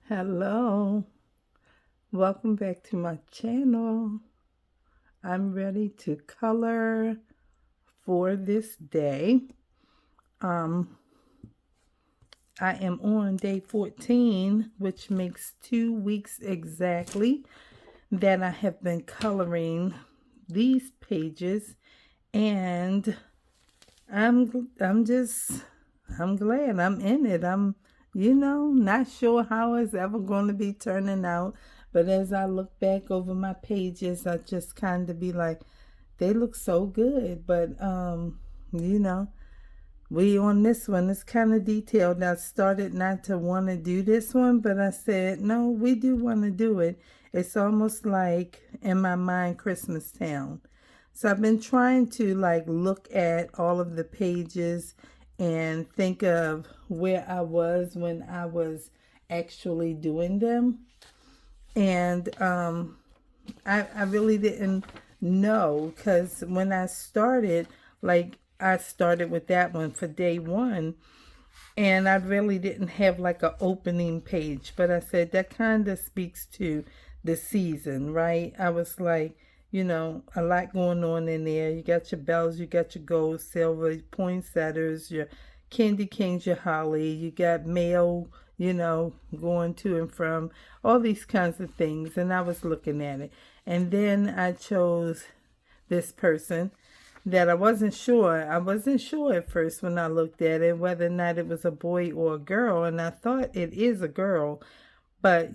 Hello, welcome back to my channel. I'm ready to color for this day. Um, I am on day 14, which makes 2 weeks exactly that I have been coloring these pages, and I'm glad I'm in it. I'm not sure how it's ever going to be turning out, but as I look back over my pages, I just kind of be like, they look so good. But you know, we on this one, it's kind of detailed. I started not to want to do this one, but I said, no, we do want to do it. It's almost like in my mind Christmas Town. So I've been trying to like look at all of the pages and think of where I was when I was actually doing them. And I really didn't know, because when I started, like I started with that one for day one, and I really didn't have like an opening page, but I said that kind of speaks to the season, right? I was like, a lot going on in there. You got your bells, you got your gold, silver, poinsettias, your candy canes, your holly, you got mail, going to and from, all these kinds of things. And I was looking at it. And then I chose this person that I wasn't sure. I wasn't sure at first when I looked at it whether or not it was a boy or a girl, and I thought it is a girl, but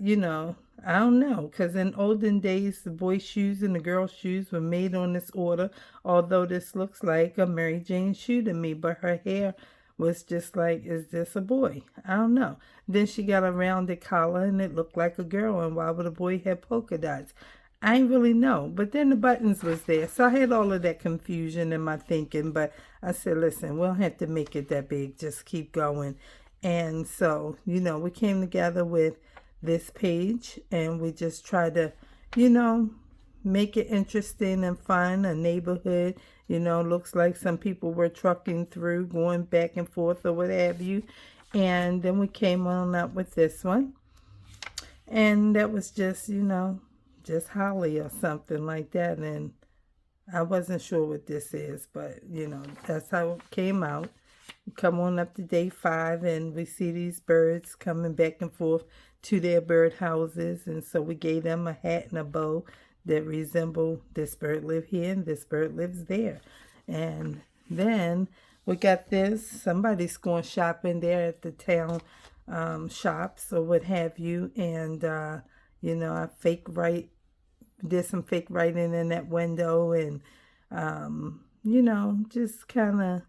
I don't know, because in olden days the boy shoes and the girl shoes were made on this order. Although this looks like a Mary Jane shoe to me, but her hair was just like, is this a boy? I don't know. Then she got a rounded collar and it looked like a girl, and why would a boy have polka dots? I ain't really know. But then the buttons was there. So I had all of that confusion in my thinking. But I said, listen, we don't have to make it that big. Just keep going. And so, we came together with this page and we just tried to, you know, make it interesting and fun. A neighborhood, looks like some people were trucking through, going back and forth or what have you. And then we came on up with this one. And that was just holly or something like that. And I wasn't sure what this is, but that's how it came out. Come on up to day 5, and we see these birds coming back and forth to their bird houses. And so we gave them a hat and a bow that resemble, this bird live here and this bird lives there. And then we got this, somebody's going shopping there at the town shops or what have you. And I did some fake writing in that window, and just kind of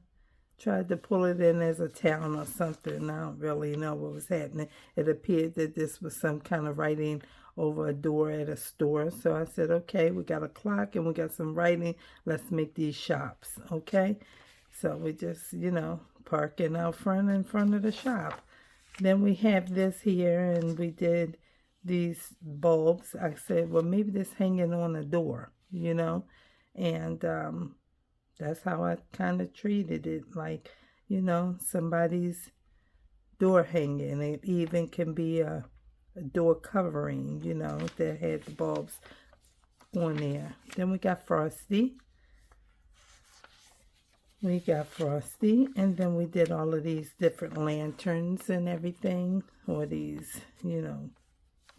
tried to pull it in as a town or something. I don't really know what was happening. It appeared that this was some kind of writing over a door at a store. So I said, okay, we got a clock and we got some writing. Let's make these shops, okay? So we just, parking out front in front of the shop. Then we have this here, and we did these bulbs. I said, well, maybe this hanging on a door, and that's how I kind of treated it, like, somebody's door hanging. It even can be a door covering, that had the bulbs on there. Then we got Frosty. And then we did all of these different lanterns and everything, or these,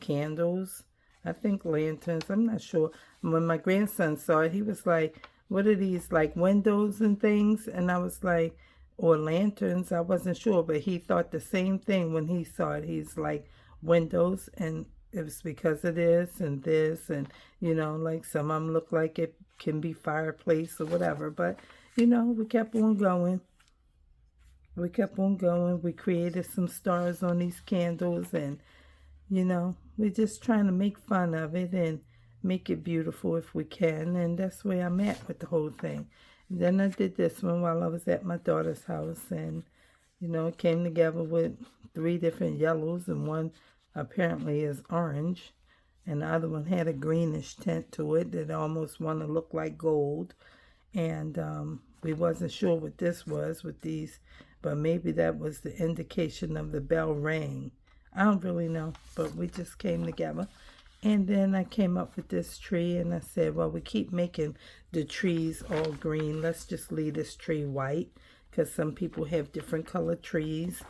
candles. I think lanterns, I'm not sure. When my grandson saw it, he was like, what are these, like windows and things? And I was like, or lanterns, I wasn't sure, but he thought the same thing when he saw it. He's like, windows, and it was because of this and this, and like some of them look like it can be fireplace or whatever. But we kept on going. We created some stars on these candles, and we're just trying to make fun of it and make it beautiful if we can. And that's where I'm at with the whole thing. And then I did this one while I was at my daughter's house, and it came together with 3 different yellows, and one apparently is orange, and the other one had a greenish tint to it that almost wanted to look like gold. And we wasn't sure what this was with these, but maybe that was the indication of the bell rang. I don't really know, but we just came together. And then I came up with this tree and I said, well, we keep making the trees all green. Let's just leave this tree white because some people have different colored trees.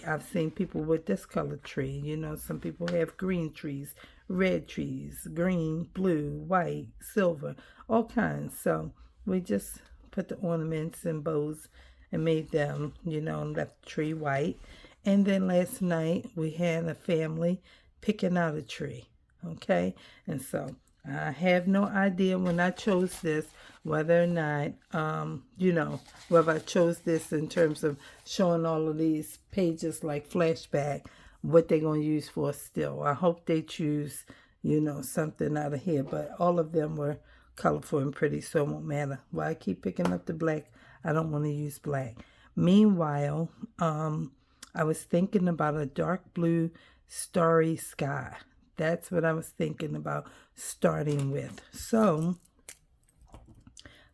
I've seen people with this colored tree. You know, some people have green trees, red trees, green, blue, white, silver, all kinds. So we just put the ornaments and bows and made them, you know, left the tree white. And then last night we had a family picking out a tree. Okay, and so I have no idea when I chose this whether or not, you know, whether I chose this in terms of showing all of these pages like flashback, what they're going to use for still. I hope they choose, you know, something out of here, but all of them were colorful and pretty, so it won't matter. Why I keep picking up the black, I don't want to use black. Meanwhile, I was thinking about a dark blue starry sky. That's what I was thinking about starting with. So,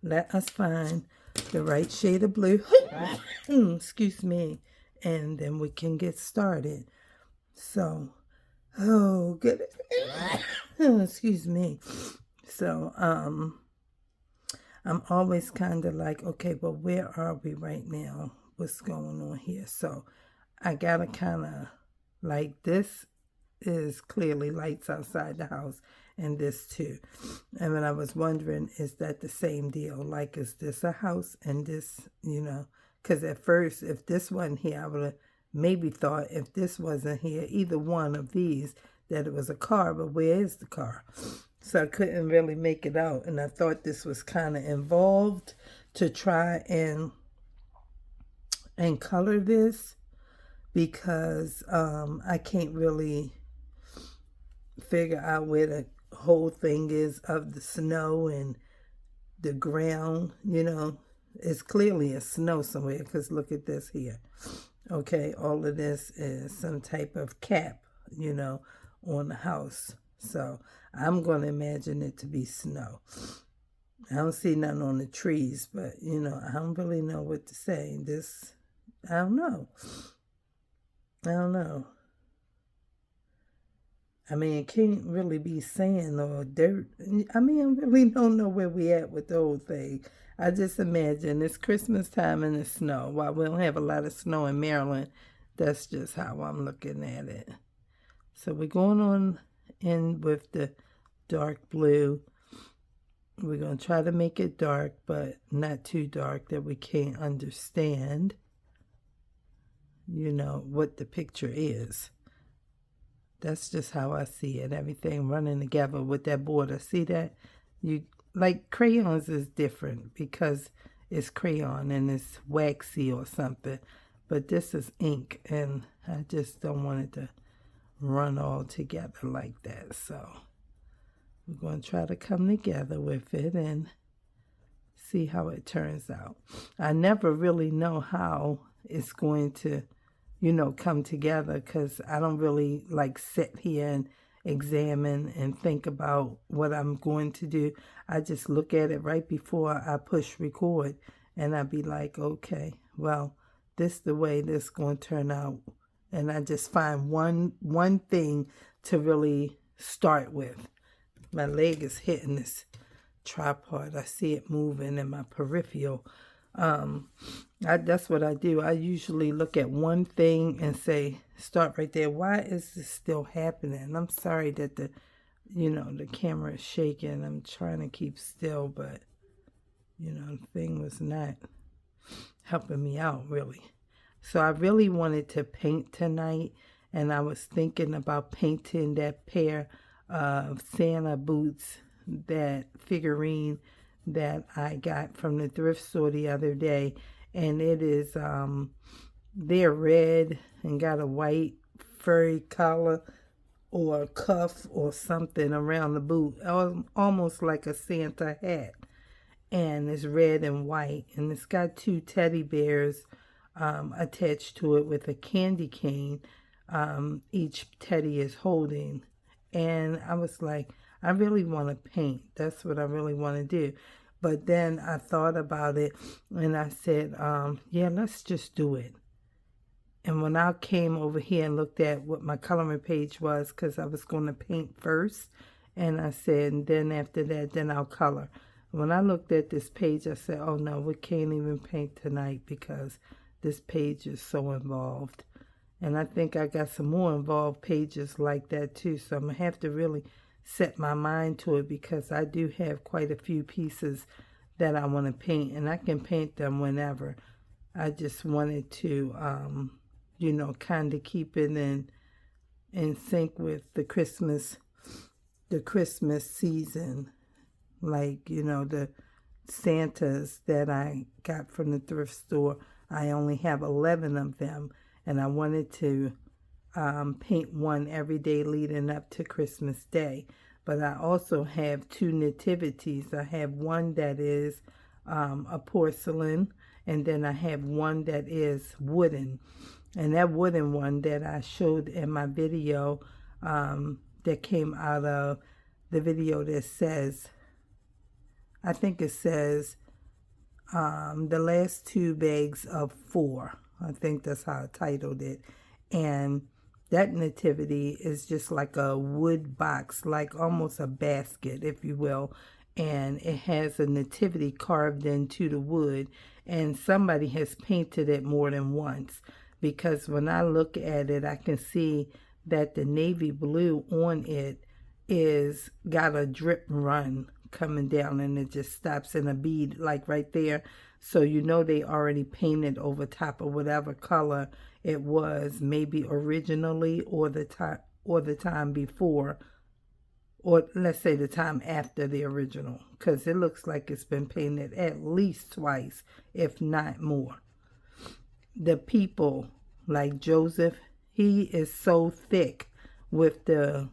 let us find the right shade of blue. Excuse me. And then we can get started. So, oh, goodness. Excuse me. So, I'm always kind of like, okay, but where are we right now? What's going on here? So, I got to kind of, like, this is clearly lights outside the house, and this too. And when I was wondering, is that the same deal? Like, is this a house and this, you know? Because at first, if this wasn't here, I would have maybe thought if this wasn't here, either one of these, that it was a car, but where is the car? So I couldn't really make it out, and I thought this was kind of involved to try and color this, because I can't really figure out where the whole thing is of the snow and the ground. You know, it's clearly a snow somewhere, because look at this here. Okay, all of this is some type of cap, you know, on the house. So I'm going to imagine it to be snow. I don't see none on the trees, but, you know, I don't really know what to say. This, I don't know. I mean, it can't really be sand or dirt. I mean, I really don't know where we at with the whole thing. I just imagine it's Christmas time and it's snow. While we don't have a lot of snow in Maryland, that's just how I'm looking at it. So we're going on in with the dark blue. We're going to try to make it dark, but not too dark that we can't understand, you know, what the picture is. That's just how I see it. Everything running together with that border. See that? You like crayons is different because it's crayon and it's waxy or something. But this is ink, and I just don't want it to run all together like that. So we're going to try to come together with it and see how it turns out. I never really know how it's going to, you know, come together, because I don't really like sit here and examine and think about what I'm going to do. I just look at it right before I push record, and I be like, okay, well, this is the way this is going to turn out. And I just find one thing to really start with. My leg is hitting this tripod. I see it moving in my peripheral. That's what I do. I usually look at one thing and say, start right there. Why is this still happening? I'm sorry that the camera is shaking. I'm trying to keep still, but, the thing was not helping me out, really. So I really wanted to paint tonight, and I was thinking about painting that pair of Santa boots, that figurine that I got from the thrift store the other day, and it is they're red and got a white furry collar or cuff or something around the boot, almost like a Santa hat, and it's red and white, and it's got two teddy bears attached to it with a candy cane each teddy is holding. And I was like, I really want to paint. That's what I really want to do. But then I thought about it, and I said, yeah, let's just do it. And when I came over here and looked at what my coloring page was, because I was going to paint first, and I said, and then after that, then I'll color. When I looked at this page, I said, oh no, we can't even paint tonight because this page is so involved. And I think I got some more involved pages like that too. So I'm going to have to really set my mind to it because I do have quite a few pieces that I want to paint. And I can paint them whenever. I just wanted to, you know, kind of keep it in sync with the Christmas season. Like, you know, the Santas that I got from the thrift store. I only have 11 of them. And I wanted to paint one every day leading up to Christmas Day. But I also have 2 nativities. I have one that is a porcelain, and then I have one that is wooden. And that wooden one that I showed in my video that came out of the video that says, I think it says, the last 2 bags of 4. I think that's how I titled it. And that nativity is just like a wood box, like almost a basket, if you will. And it has a nativity carved into the wood. And somebody has painted it more than once. Because when I look at it, I can see that the navy blue on it is got a drip run coming down, and it just stops in a bead like right there. So you know they already painted over top of whatever color it was, maybe originally or the time before, or let's say the time after the original, because it looks like it's been painted at least twice, if not more. The people, like Joseph, he is so thick with the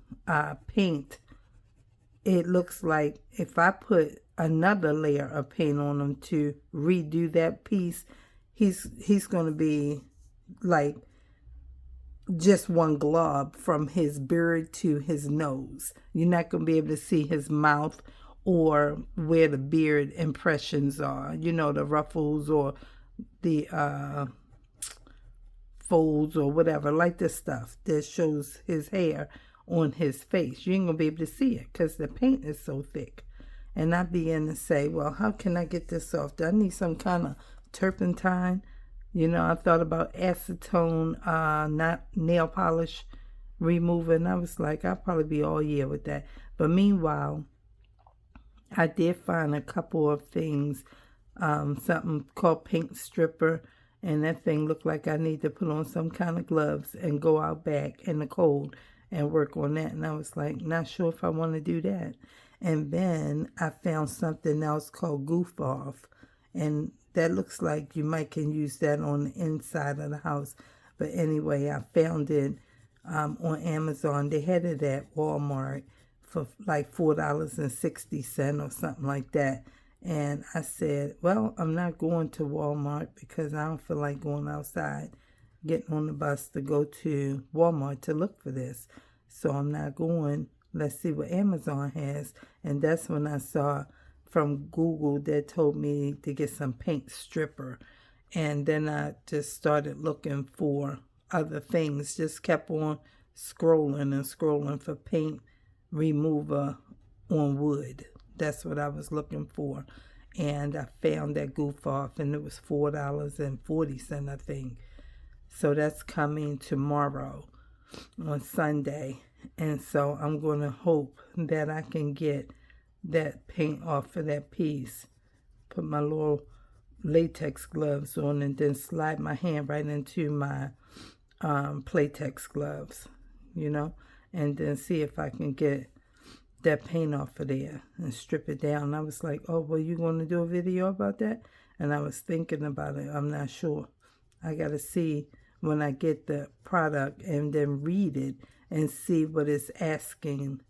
paint. It looks like if I put another layer of paint on him to redo that piece, he's going to be like just one glob from his beard to his nose. You're not going to be able to see his mouth or where the beard impressions are. You know, the ruffles or the folds or whatever, like this stuff that shows his hair on his face. You ain't gonna be able to see it because the paint is so thick. And I began to say, well, how can I get this off? Do I need some kind of turpentine? You know, I thought about acetone, not nail polish remover, and I was like, I'll probably be all year with that. But meanwhile, I did find a couple of things, something called paint stripper, and that thing looked like I need to put on some kind of gloves and go out back in the cold and work on that. And I was like, not sure if I want to do that. And then I found something else called Goof Off. And that looks like you might can use that on the inside of the house. But anyway, I found it on Amazon. They had it at Walmart for like $4.60 or something like that. And I said, well, I'm not going to Walmart because I don't feel like going outside, getting on the bus to go to Walmart to look for this. So I'm not going. Let's see what Amazon has. And that's when I saw from Google that told me to get some paint stripper. And then I just started looking for other things. Just kept on scrolling and scrolling for paint remover on wood. That's what I was looking for. And I found that Goof Off, and it was $4.40, I think. So that's coming tomorrow on Sunday. And so I'm going to hope that I can get that paint off of that piece. Put my little latex gloves on and then slide my hand right into my Playtex gloves, you know, and then see if I can get that paint off of there and strip it down. I was like, oh, well, you going to do a video about that? And I was thinking about it. I'm not sure. I got to see when I get the product and then read it and see what it's asking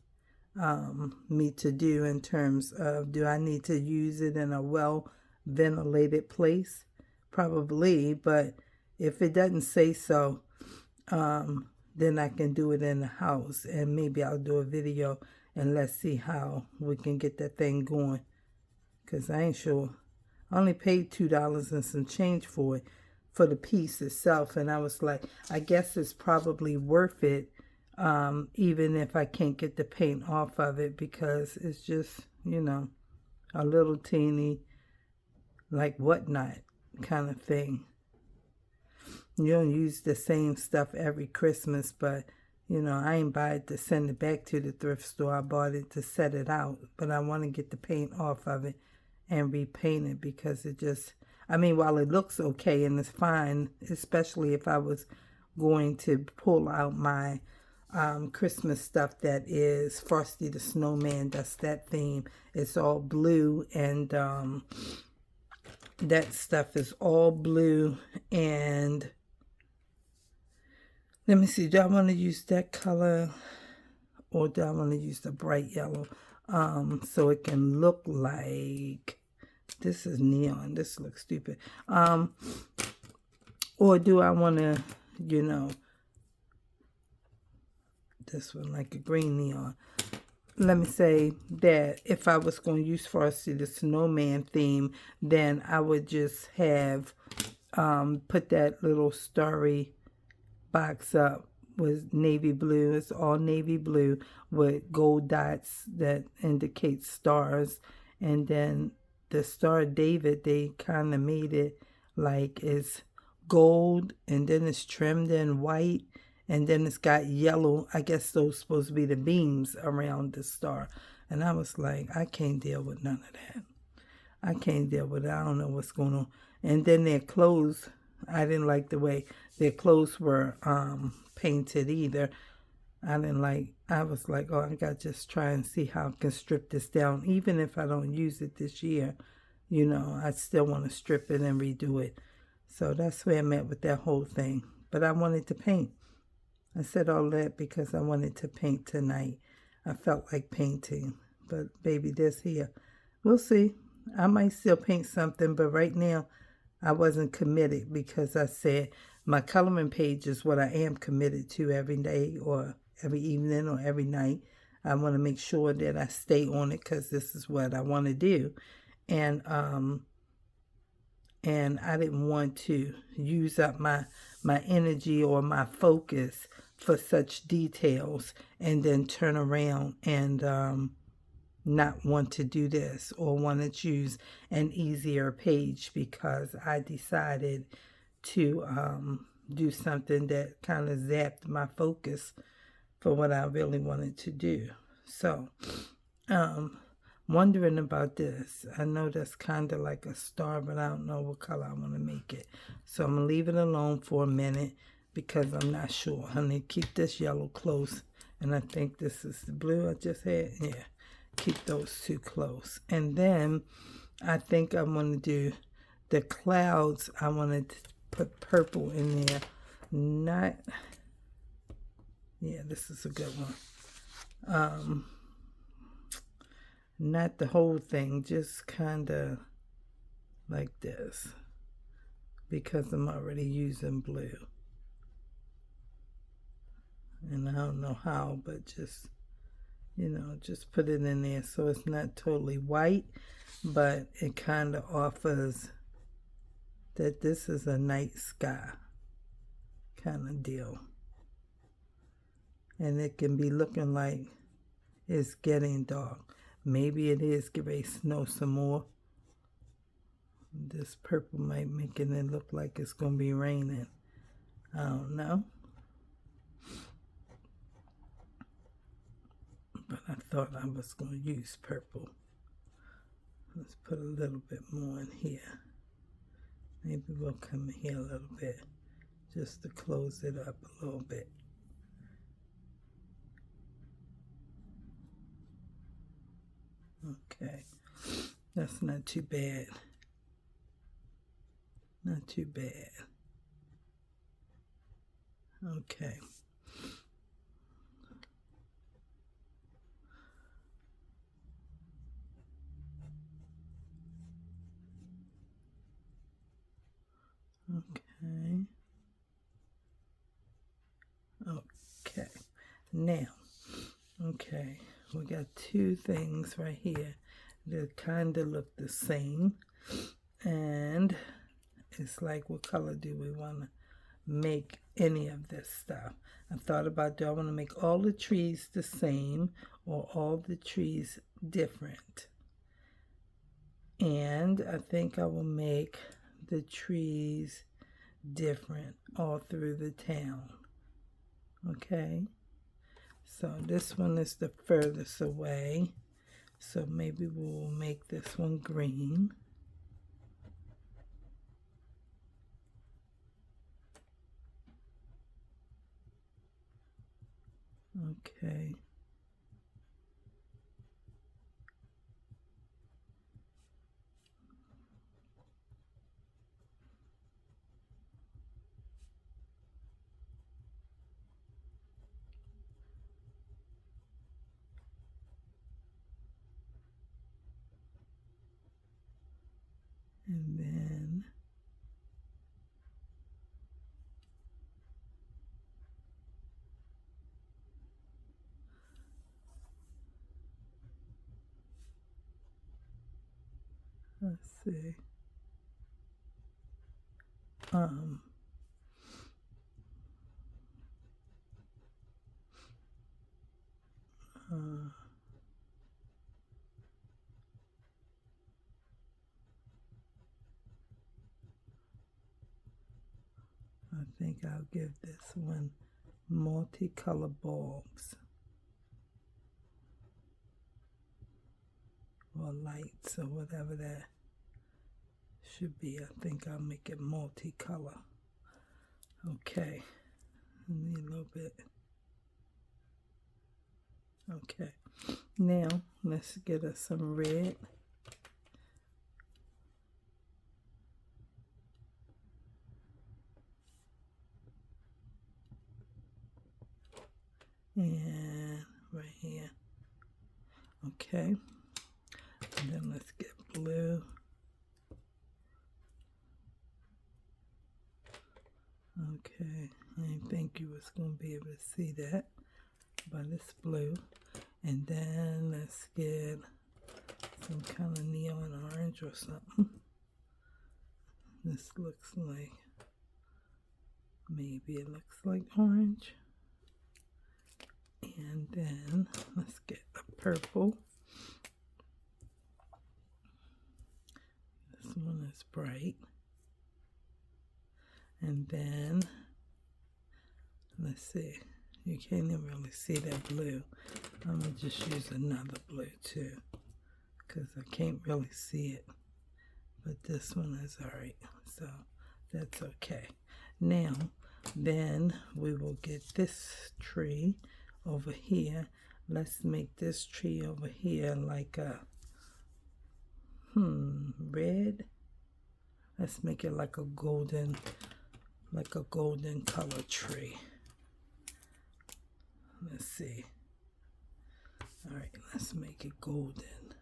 me to do in terms of, do I need to use it in a well-ventilated place? Probably, but if it doesn't say so, then I can do it in the house, and maybe I'll do a video, and let's see how we can get that thing going, because I ain't sure. I only paid $2 and some change for it, for the piece itself. And I was like, I guess it's probably worth it, even if I can't get the paint off of it, because it's just, you know, a little teeny, like whatnot kind of thing. You don't use the same stuff every Christmas, but, you know, I ain't buy it to send it back to the thrift store. I bought it to set it out, but I want to get the paint off of it and repaint it, because it just, I mean, while it looks okay and it's fine, especially if I was going to pull out my Christmas stuff that is Frosty the Snowman, that's that theme. It's all blue, and that stuff is all blue. And let me see, do I want to use that color, or do I want to use the bright yellow, so it can look like, this is neon, this looks stupid, or do I want to, you know, this one like a green neon. Let me say that if I was going to use Frosty the Snowman theme, then I would just have put that little starry box up with navy blue. It's all navy blue with gold dots that indicate stars. And then the Star of David, they kind of made it like it's gold, and then it's trimmed in white, and then it's got yellow. I guess those supposed to be the beams around the star. And I was like, I can't deal with none of that. I can't deal with it. I don't know what's going on. And then their clothes, I didn't like the way their clothes were painted either. I was like, oh, I got to just try and see how I can strip this down. Even if I don't use it this year, you know, I still want to strip it and redo it. So that's where I'm at with that whole thing. But I wanted to paint. I said all that because I wanted to paint tonight. I felt like painting. But baby, this here, we'll see. I might still paint something, but right now I wasn't committed, because I said my coloring page is what I am committed to every day or every evening or every night. I want to make sure that I stay on it, because this is what I want to do. And I didn't want to use up my energy or my focus for such details and then turn around and not want to do this, or want to choose an easier page, because I decided to do something that kind of zapped my focus for what I really wanted to do. So, wondering about this. I know that's kind of like a star, but I don't know what color I want to make it. So I'm going to leave it alone for a minute, because I'm not sure. I need to keep this yellow close. And I think this is the blue I just had. Yeah, keep those two close. And then I think I'm going to do the clouds. I wanted to put purple in there. Not, yeah, this is a good one. Not the whole thing, just kind of like this, because I'm already using blue. And I don't know how, but just, you know, just put it in there so it's not totally white, but it kind of offers that this is a night sky kind of deal. And it can be looking like it's getting dark. Maybe it is going to snow some more. This purple might making it look like it's going to be raining. I don't know. But I thought I was going to use purple. Let's put a little bit more in here. Maybe we'll come in here a little bit, just to close it up a little bit. Okay, that's not too bad. Not too bad. Okay. Okay. Okay. Now, okay, we got two things right here that kind of look the same, and It's like, what color do we want to make any of this stuff? I thought about, do I want to make all the trees the same or all the trees different? And I think I will make the trees different all through the town. Okay, so this one is the furthest away, so maybe we'll make this one green. Okay. And then let's see. I think I'll give this one multicolor bulbs or lights or whatever that should be. I think I'll make it multicolor. Okay, I need a little bit. Okay, now let's get us some red. And right here. Okay, and then let's get blue. Okay, I didn't think you was going to be able to see that, but it's blue. And then let's get some kind of neon orange or something. This looks like, maybe it looks like orange. And then let's get the purple. This one is bright. And then, let's see, you can't even really see that blue. I'm going to just use another blue too, because I can't really see it. But this one is alright, so that's okay. Now, then we will get this tree over here. Let's make this tree over here like a, red. Let's make it like a golden color tree. Let's see. All right, let's make it golden.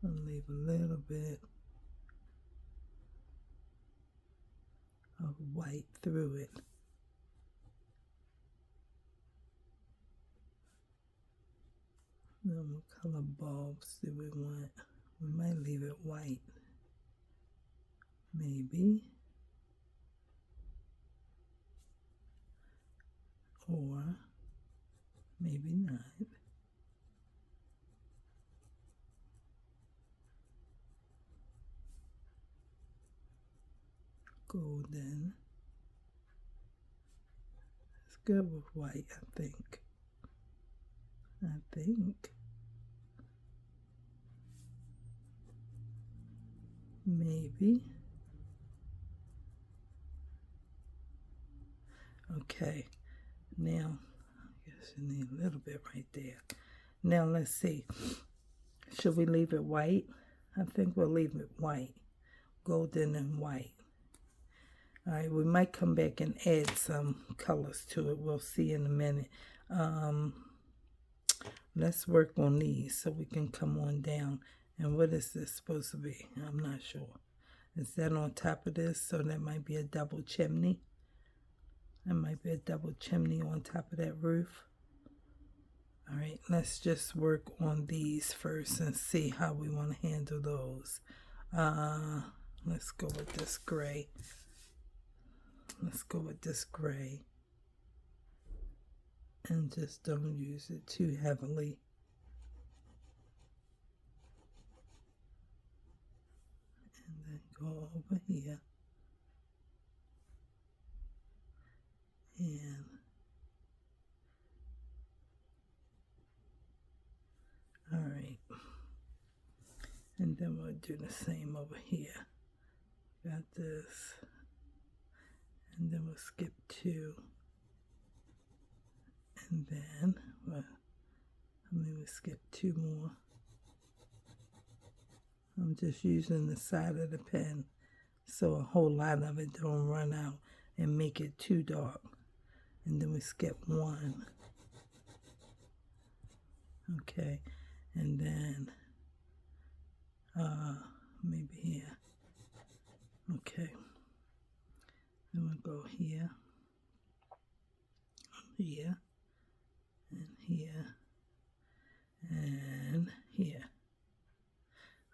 I'll leave a little bit of white through it. Now what color bulbs do we want? We might leave it white. Maybe. Or maybe not. Golden. It's good with white, I think. Maybe. Okay. Now, I guess you need a little bit right there. Now, let's see. Should we leave it white? I think we'll leave it white. Golden and white. All right, we might come back and add some colors to it. We'll see in a minute. Let's work on these so we can come on down. And what is this supposed to be? I'm not sure. Is that on top of this? So that might be a double chimney. That might be a double chimney on top of that roof. All right, let's just work on these first and see how we want to handle those. Let's go with this gray. Let's go with this gray. And just don't use it too heavily. And then go over here. And all right. And then we'll do the same over here. Got this. And then we'll skip 2. And then, well, we'll skip 2 more. I'm just using the side of the pen so a whole lot of it don't run out and make it too dark. And then we skip 1. Okay, and then maybe here. Okay, then we'll go here, here, and here, and here.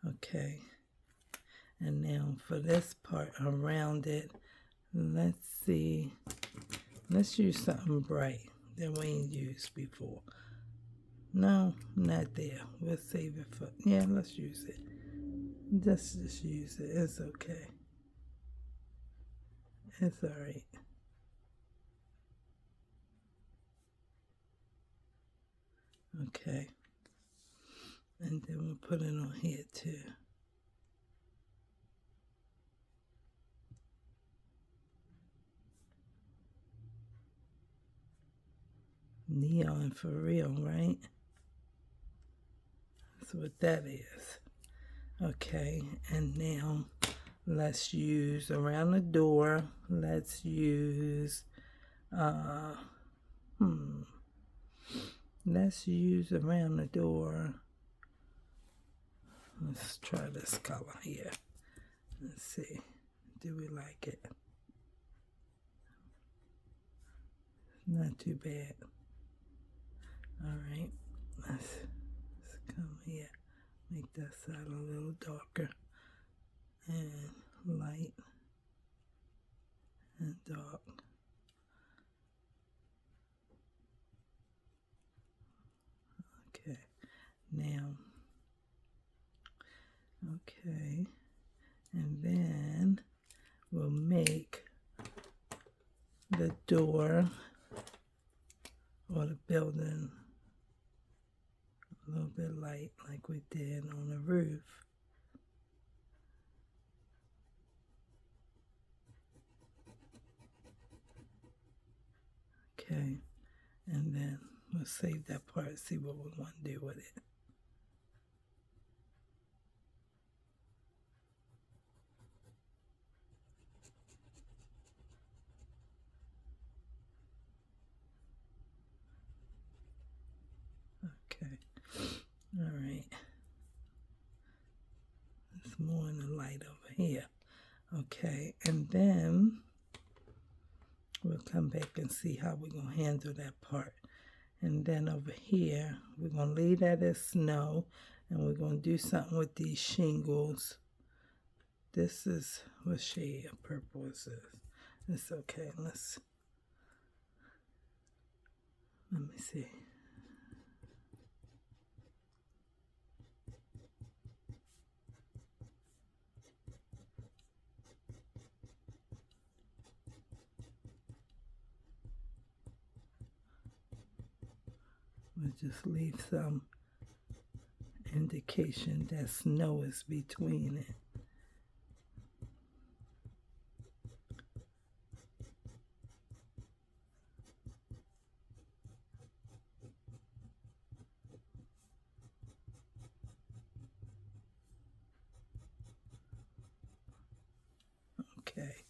Okay, and now for this part around it, let's see, let's use something bright that we ain't used before. No, not there. We'll save it for, yeah, let's use it. Just use it. It's okay. It's all right. Okay. And then we'll put it on here too. Neon for real, right? That's what that is. Okay, and now let's use around the door. Let's use let's use around the door. Let's try this color here. Let's see. Do we like it? Not too bad. All right. Let's come here. Make that side a little darker. And light and dark. Okay. Now. Okay. And then we'll make the door or the building a little bit light like we did on the roof. Okay, and then we'll save that part, see what we want to do with it. Okay, all right. There's more in the light over here. Okay, and then we'll come back and see how we're going to handle that part. And then over here, we're going to leave that as snow, and we're going to do something with these shingles. This is, what shade of purple is this? It's okay, let me see. We'll just leave some indication that snow is between it. Okay.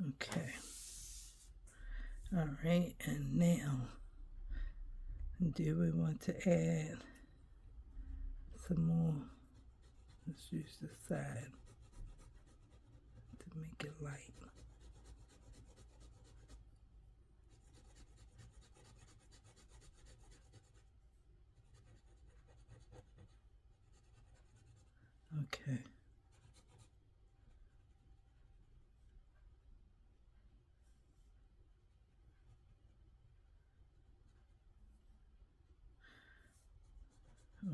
Okay. All right, and now, do we want to add some more? Let's use the side to make it light. Okay.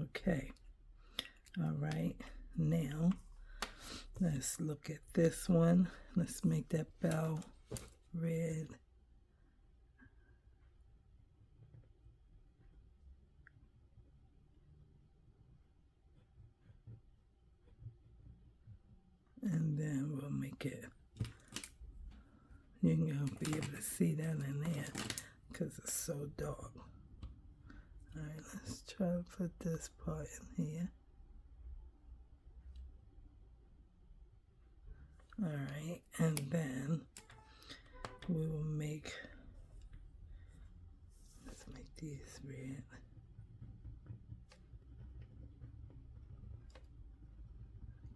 Okay. All right. Now, let's look at this one. Let's make that bell red. And then we'll make it, you're going to be able to see that in there because it's so dark. All right, let's try to put this part in here. All right, and then we will make, let's make these red.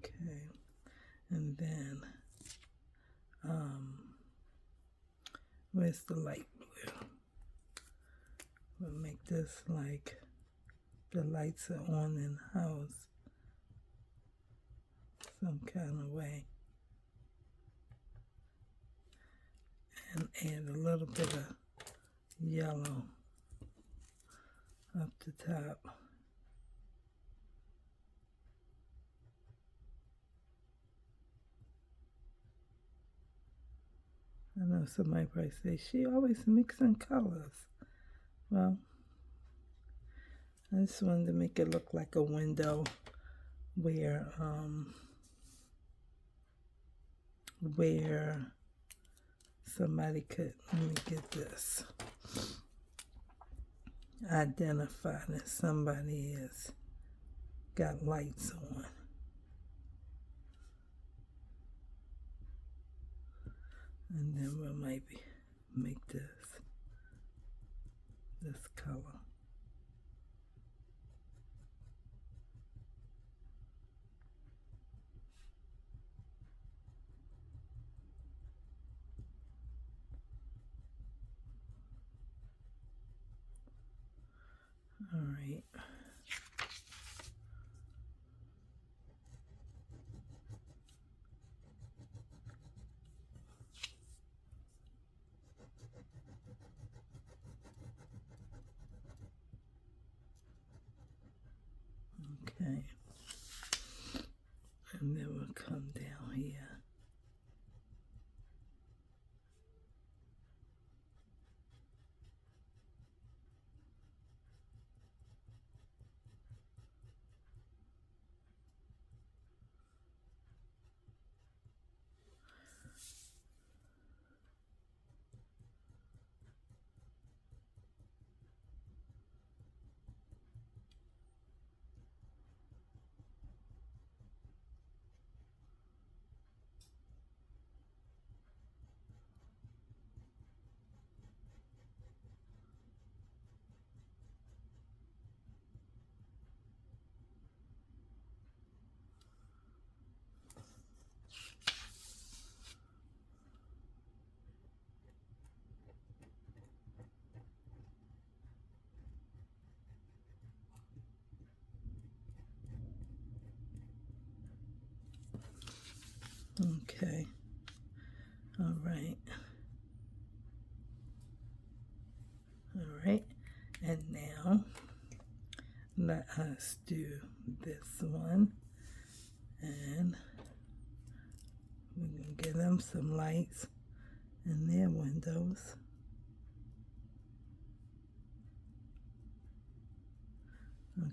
Okay, and then, where's the light? We'll make this like the lights are on in the house, some kind of way. And add a little bit of yellow up the top. I know somebody probably say, she always mixing colors. Well, I just wanted to make it look like a window where somebody could, let me get this, identify that somebody has got lights on. And then we'll maybe make this color. All right. Okay. And then we'll come down here. Okay. All right. All right. And now let us do this one. And we can give them some lights in their windows.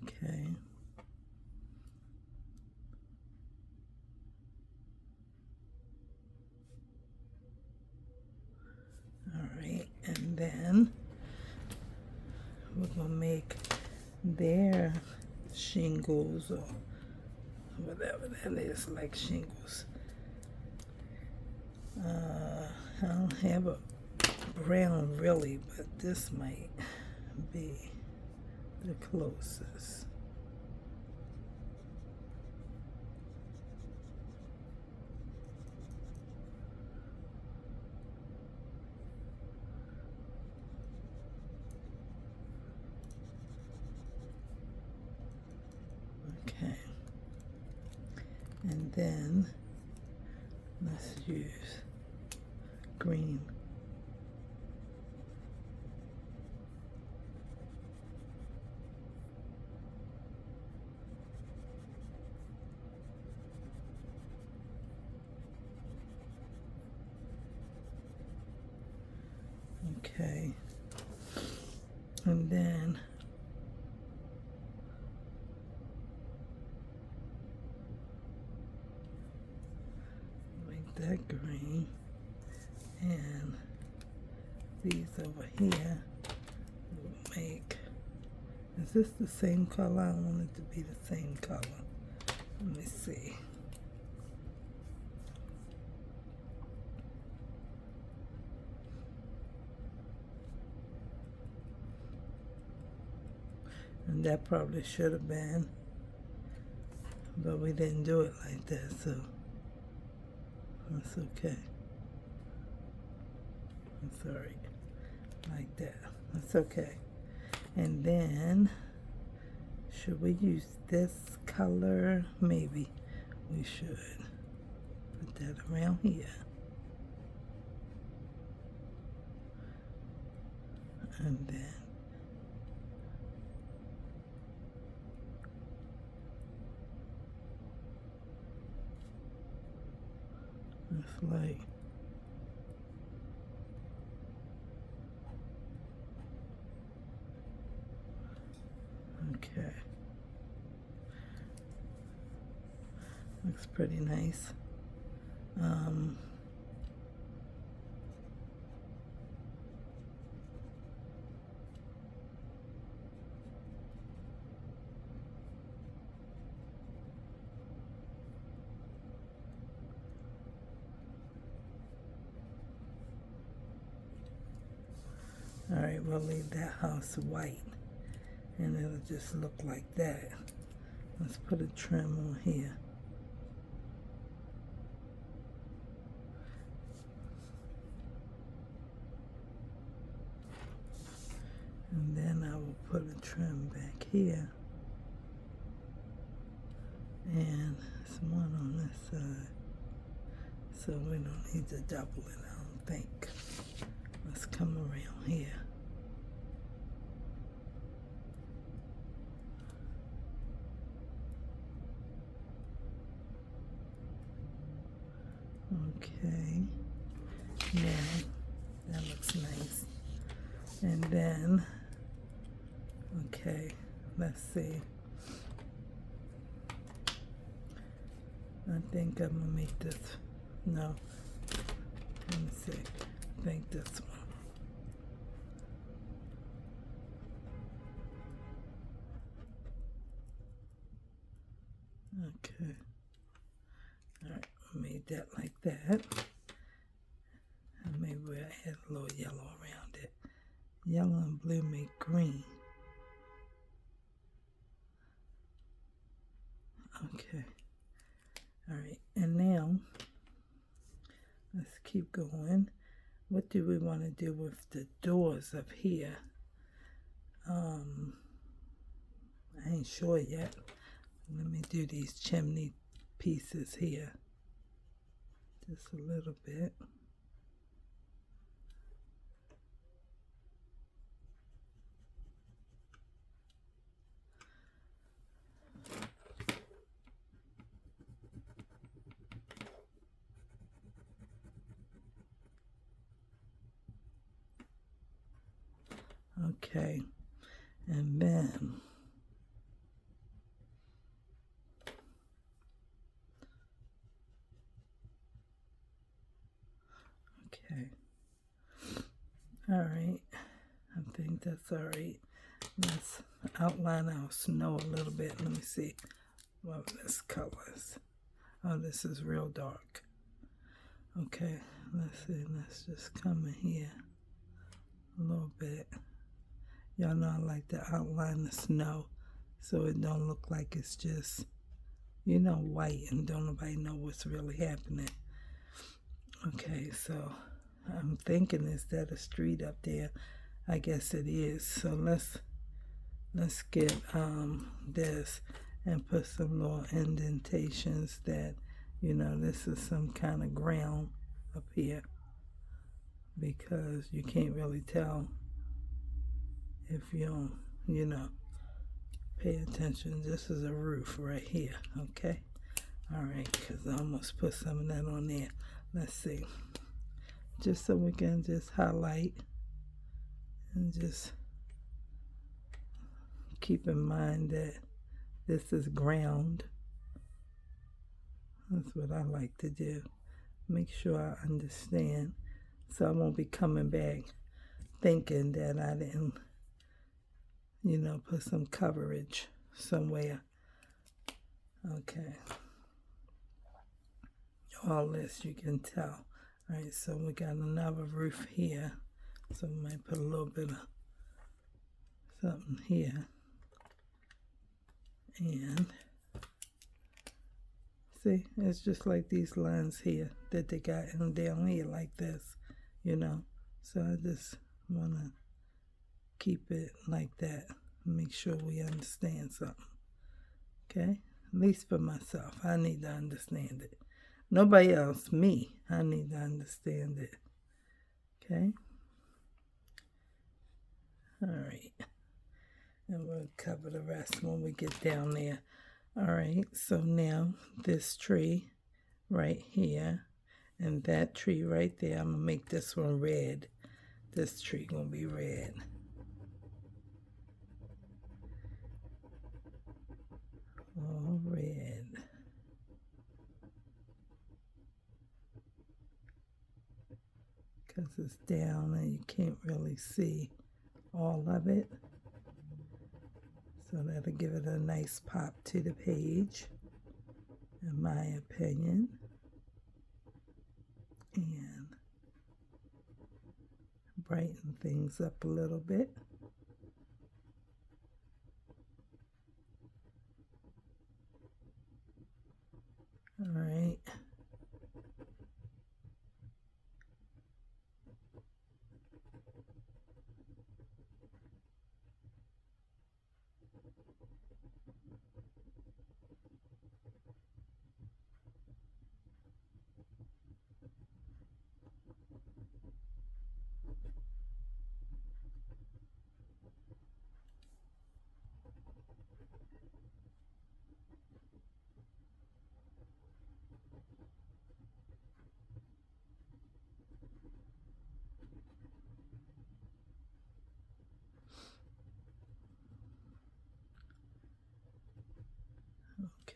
Okay. All right, and then we're gonna make their shingles or whatever that is, like shingles. I don't have a brown really, but this might be the closest. Okay, and then let's use green. Okay, and then make that green, and these over here will make, is this the same color? I want it to be the same color. Let me see. And that probably should have been, but we didn't do it like that, so that's okay. That's all right, like that. That's okay. And then, should we use this color? Maybe we should put that around here. And then it's like, okay, looks pretty nice. All right, we'll leave that house white, and it'll just look like that. Let's put a trim on here. And then I will put a trim back here. And some one on this side. So we don't need to double it, I don't think. Let's come around here. Okay. Now, that looks nice. And then, okay, let's see. I think I'm gonna make this, no, let me see, I think this one. Okay, all right, I made that like that. And maybe we'll add a little yellow around it. Yellow and blue make green. Okay. All right, and now let's keep going. What do we want to do with the doors up here? I ain't sure yet. Let me do these chimney pieces here. Just a little bit. Okay, and then okay, all right, I think that's all right. Let's outline our snow a little bit. Let me see what this color is. Oh, this is real dark. Okay, let's see, let's just come in here a little bit. Y'all know I like to outline the snow so it don't look like it's just, white and don't nobody know what's really happening. Okay, so I'm thinking, is that a street up there? I guess it is. So let's get this and put some little indentations that, this is some kind of ground up here, because you can't really tell if you don't, pay attention. This is a roof right here, okay? All right, because I almost put some of that on there. Let's see. Just so we can just highlight and just keep in mind that this is ground. That's what I like to do. Make sure I understand, so I won't be coming back thinking that I didn't, put some coverage somewhere. Okay. All this you can tell. All right, so we got another roof here. So we might put a little bit of something here. And see, it's just like these lines here that they got in down here like this, So I just want to keep it like that. Make sure we understand something. Okay? At least for myself. I need to understand it. Nobody else, me. I need to understand it. Okay? All right. And we'll cover the rest when we get down there. All right. So now this tree right here and that tree right there, I'm going to make this one red. This tree going to be red. All red. Because it's down and you can't really see all of it. So that'll give it a nice pop to the page, in my opinion. And brighten things up a little bit. All right.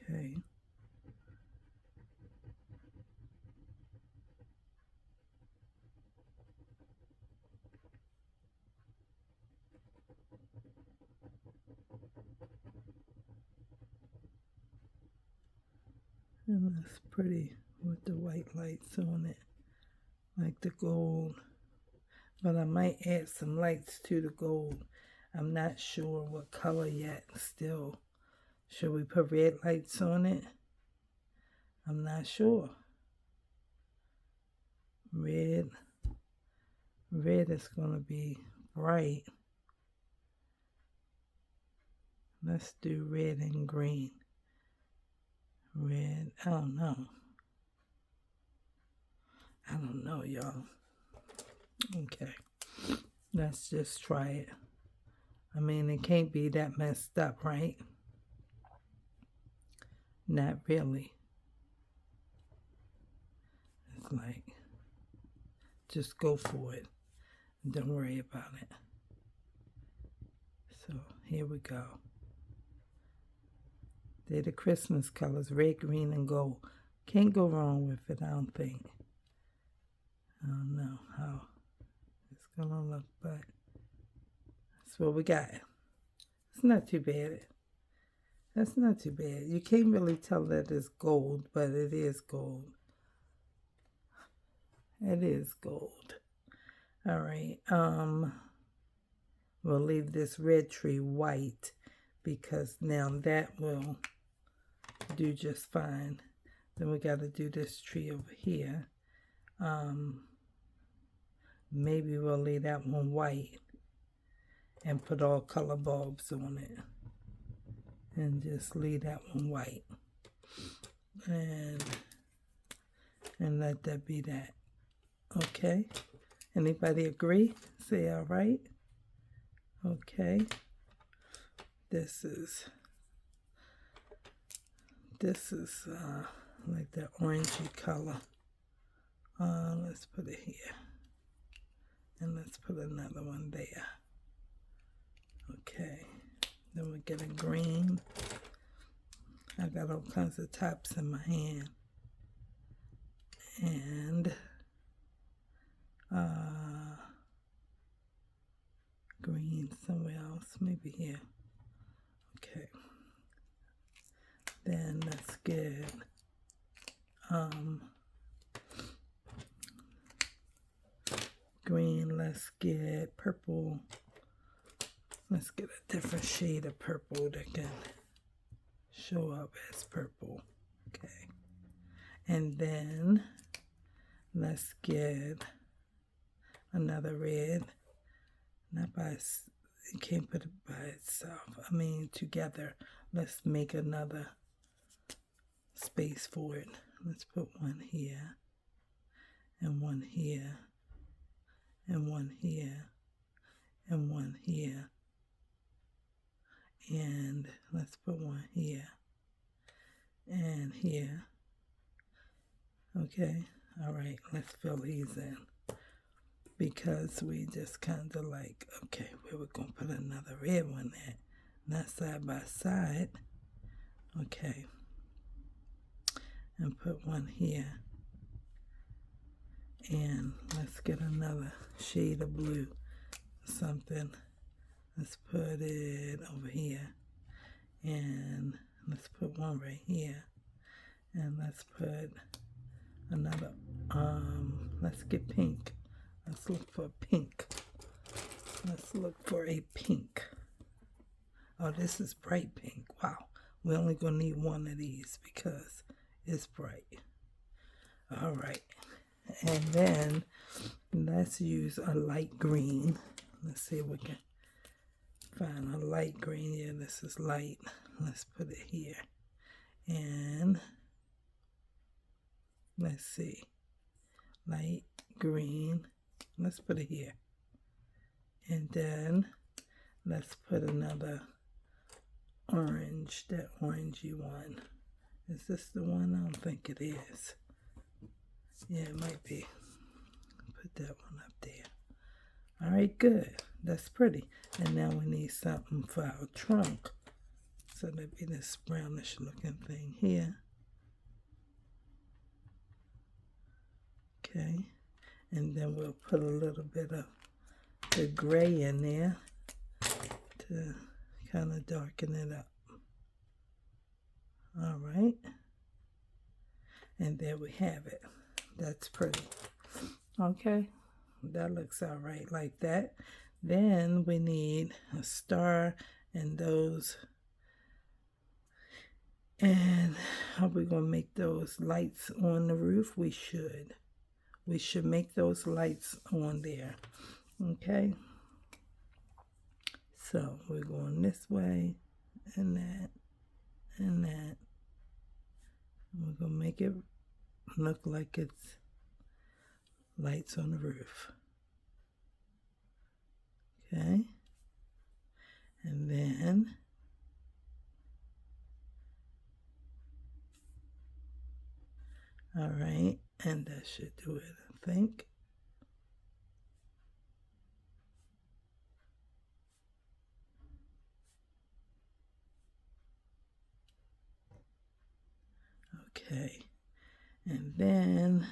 Okay. And that's pretty with the white lights on it, like the gold. But I might add some lights to the gold. I'm not sure what color yet still. Should we put red lights on it? I'm not sure. Red is going to be bright. Let's do red and green. Red, I don't know, y'all. Okay, let's just try it. I mean, it can't be that messed up, right? Not really. It's like, just go for it. Don't worry about it. So, here we go. They're the Christmas colors, red, green, and gold. Can't go wrong with it, I don't think. I don't know how it's going to look, but that's what we got. It's not too bad. That's not too bad. You can't really tell that it's gold, but it is gold. It is gold. All right. we'll leave this red tree white because now that will do just fine. Then we got to do this tree over here. Maybe we'll leave that one white and put all color bulbs on it. And just leave that one white. And let that be that. Okay? Anybody agree? Say all right. Okay. This is like that orangey color. Let's put it here. And let's put another one there. Okay. Then we get a green. I got all kinds of tops in my hand. And green somewhere else, maybe here. Okay. Then let's get green. Let's get purple. Let's get a different shade of purple that can show up as purple. Okay. And then let's get another red. Not by, you can't put it by itself. I mean together. Let's make another space for it. Let's put one here. And one here. And one here. And one here. And let's put one here. And here. Okay. All right. Let's fill these in. Because we just kind of like, okay, where we're going to put another red one at. Not side by side. Okay. And put one here. And let's get another shade of blue. Something. Let's put it over here. And let's put one right here. And let's put another, let's get pink. Let's look for pink. Let's look for a pink. Oh, this is bright pink. Wow. We're only going to need one of these because it's bright. All right. And then let's use a light green. Let's see if we can find a light green. Yeah, this is light. Let's put it here. And let's see. Light green. Let's put it here. And then let's put another orange, that orangey one. Is this the one? I don't think it is. Yeah, it might be. Put that one up there. All right, good. That's pretty. And now we need something for our trunk. So that'd be this brownish looking thing here. Okay. And then we'll put a little bit of the gray in there to kind of darken it up. All right. And there we have it. That's pretty. Okay. That looks all right like that. Then we need a star and those. And are we going to make those lights on the roof? We should. We should make those lights on there. Okay. So we're going this way and that and that. We're going to make it look like it's lights on the roof. Okay. And then all right, and that should do it, I think. Okay, and then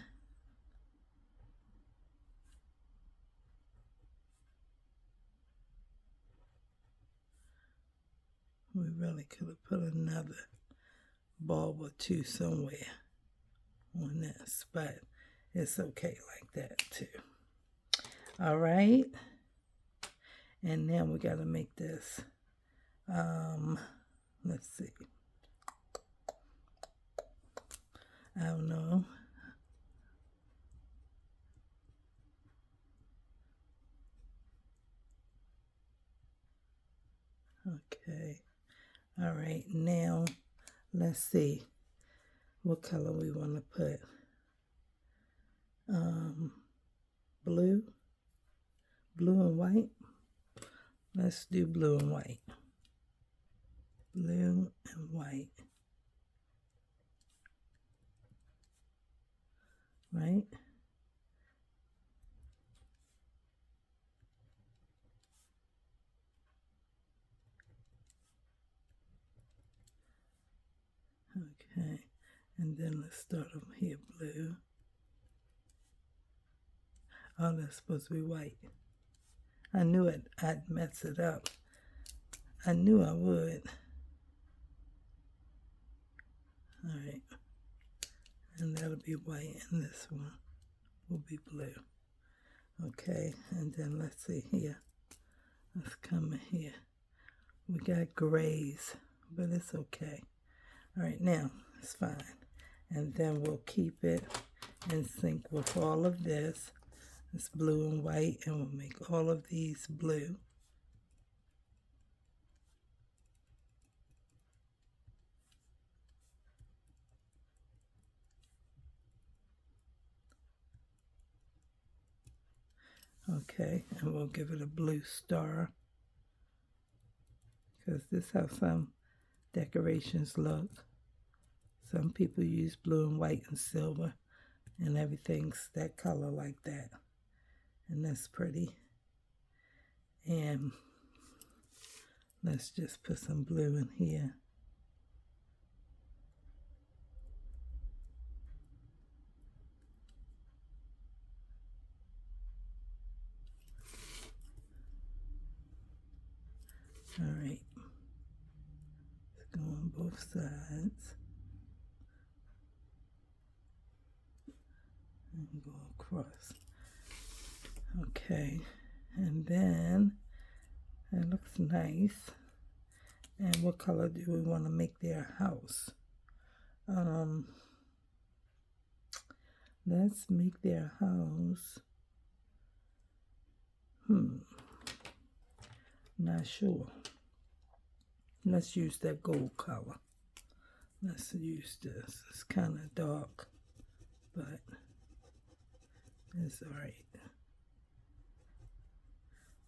we really could have put another bulb or two somewhere on this, but it's okay like that too. All right, And now we got to make this. Let's see. I don't know. Okay. All right. Now, let's see what color we want to put. Blue and white. Let's do blue and white. Blue and white. Right? Okay. And then let's start over here, blue. Oh, that's supposed to be white. I knew it. I'd mess it up. I knew I would. All right. And that'll be white, and this one will be blue. Okay, and then let's see here. Let's come in here. We got grays, but it's okay. All right, now it's fine. And then we'll keep it in sync with all of this. It's blue and white, and we'll make all of these blue. Okay, and we'll give it a blue star, because this is how some decorations look. Some people use blue and white and silver, and everything's that color like that. And that's pretty. And let's just put some blue in here. All right. Let's go on both sides. And go across. Okay. And then it looks nice. And what color do we want to make their house? Let's make their house. Not sure. Let's use that gold color. Let's use this. It's kind of dark, but it's all right.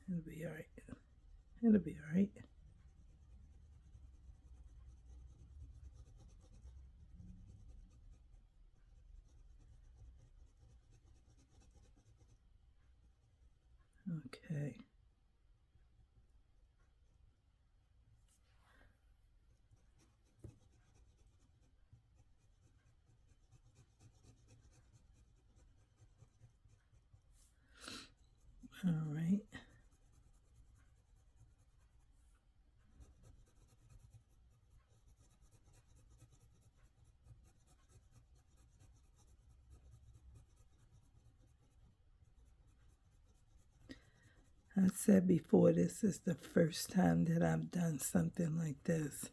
It'll be all right. It'll be all right. Okay. All right. I said before, this is the first time that I've done something like this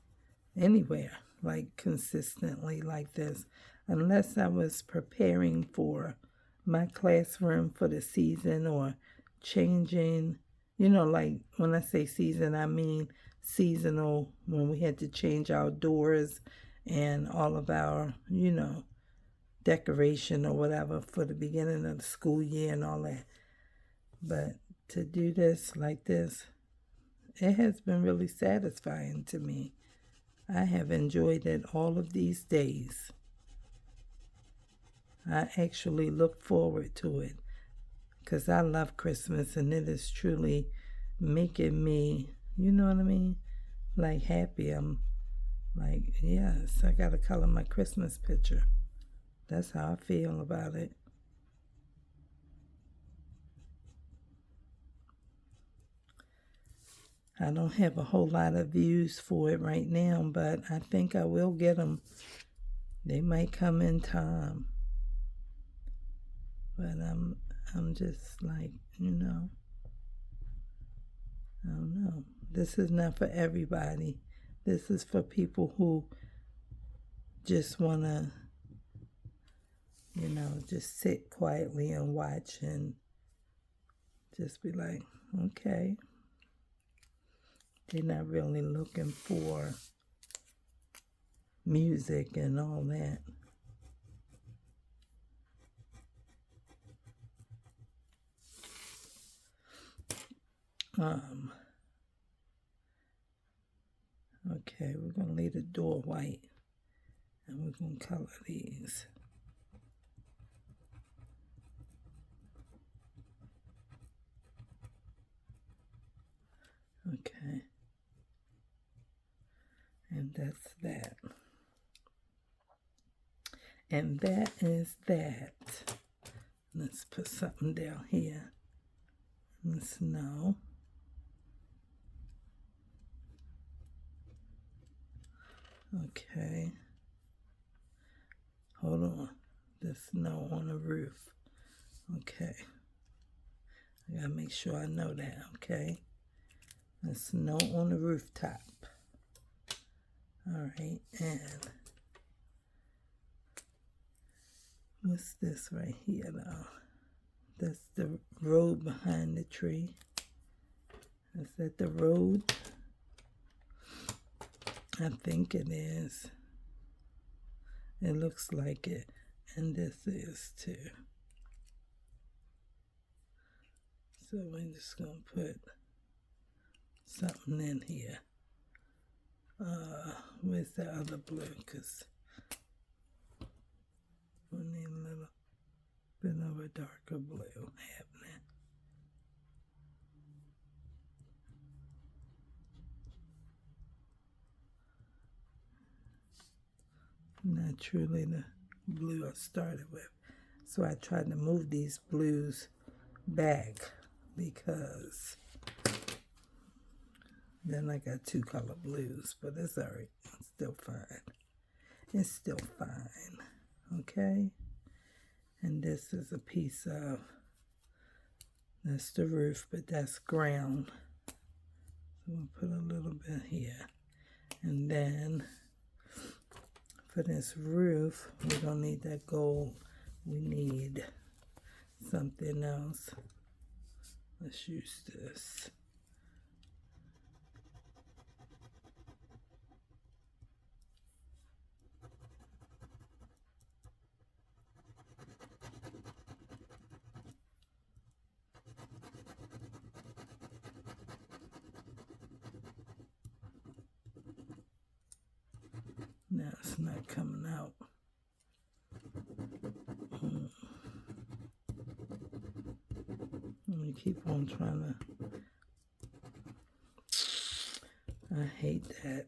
anywhere, like consistently like this, unless I was preparing for my classroom for the season or changing, like when I say season, I mean seasonal, when we had to change our doors and all of our, decoration or whatever for the beginning of the school year and all that. But to do this like this, it has been really satisfying to me. I have enjoyed it all of these days. I actually look forward to it because I love Christmas, and it is truly making me, you know what I mean, like happy. I'm like, yes, I got to color my Christmas picture. That's how I feel about it. I don't have a whole lot of views for it right now, but I think I will get them. They might come in time. But I'm just like, I don't know. This is not for everybody. This is for people who just want to, just sit quietly and watch and just be like, okay. They're not really looking for music and all that. Okay, we're going to leave the door white and we're going to color these. Okay. And that's that. And that is that. Let's put something down here in the snow. Okay. Hold on. The snow on the roof. Okay. I gotta make sure I know that, okay? The snow on the rooftop. Alright, and what's this right here though? That's the road behind the tree. Is that the road? I think it is. It looks like it. And this is too. So we're just going to put something in here. Where's the other blue? Because we need a little bit of a darker blue happening. Not truly the blue I started with. So I tried to move these blues back because then I got two color blues, but it's alright. It's still fine. It's still fine. Okay? And this is a piece of, that's the roof, but that's ground. So we'll put a little bit here. And then for this roof, we don't need that gold. We need something else. Let's use this. Now it's not coming out. Let me keep on trying to. I hate that.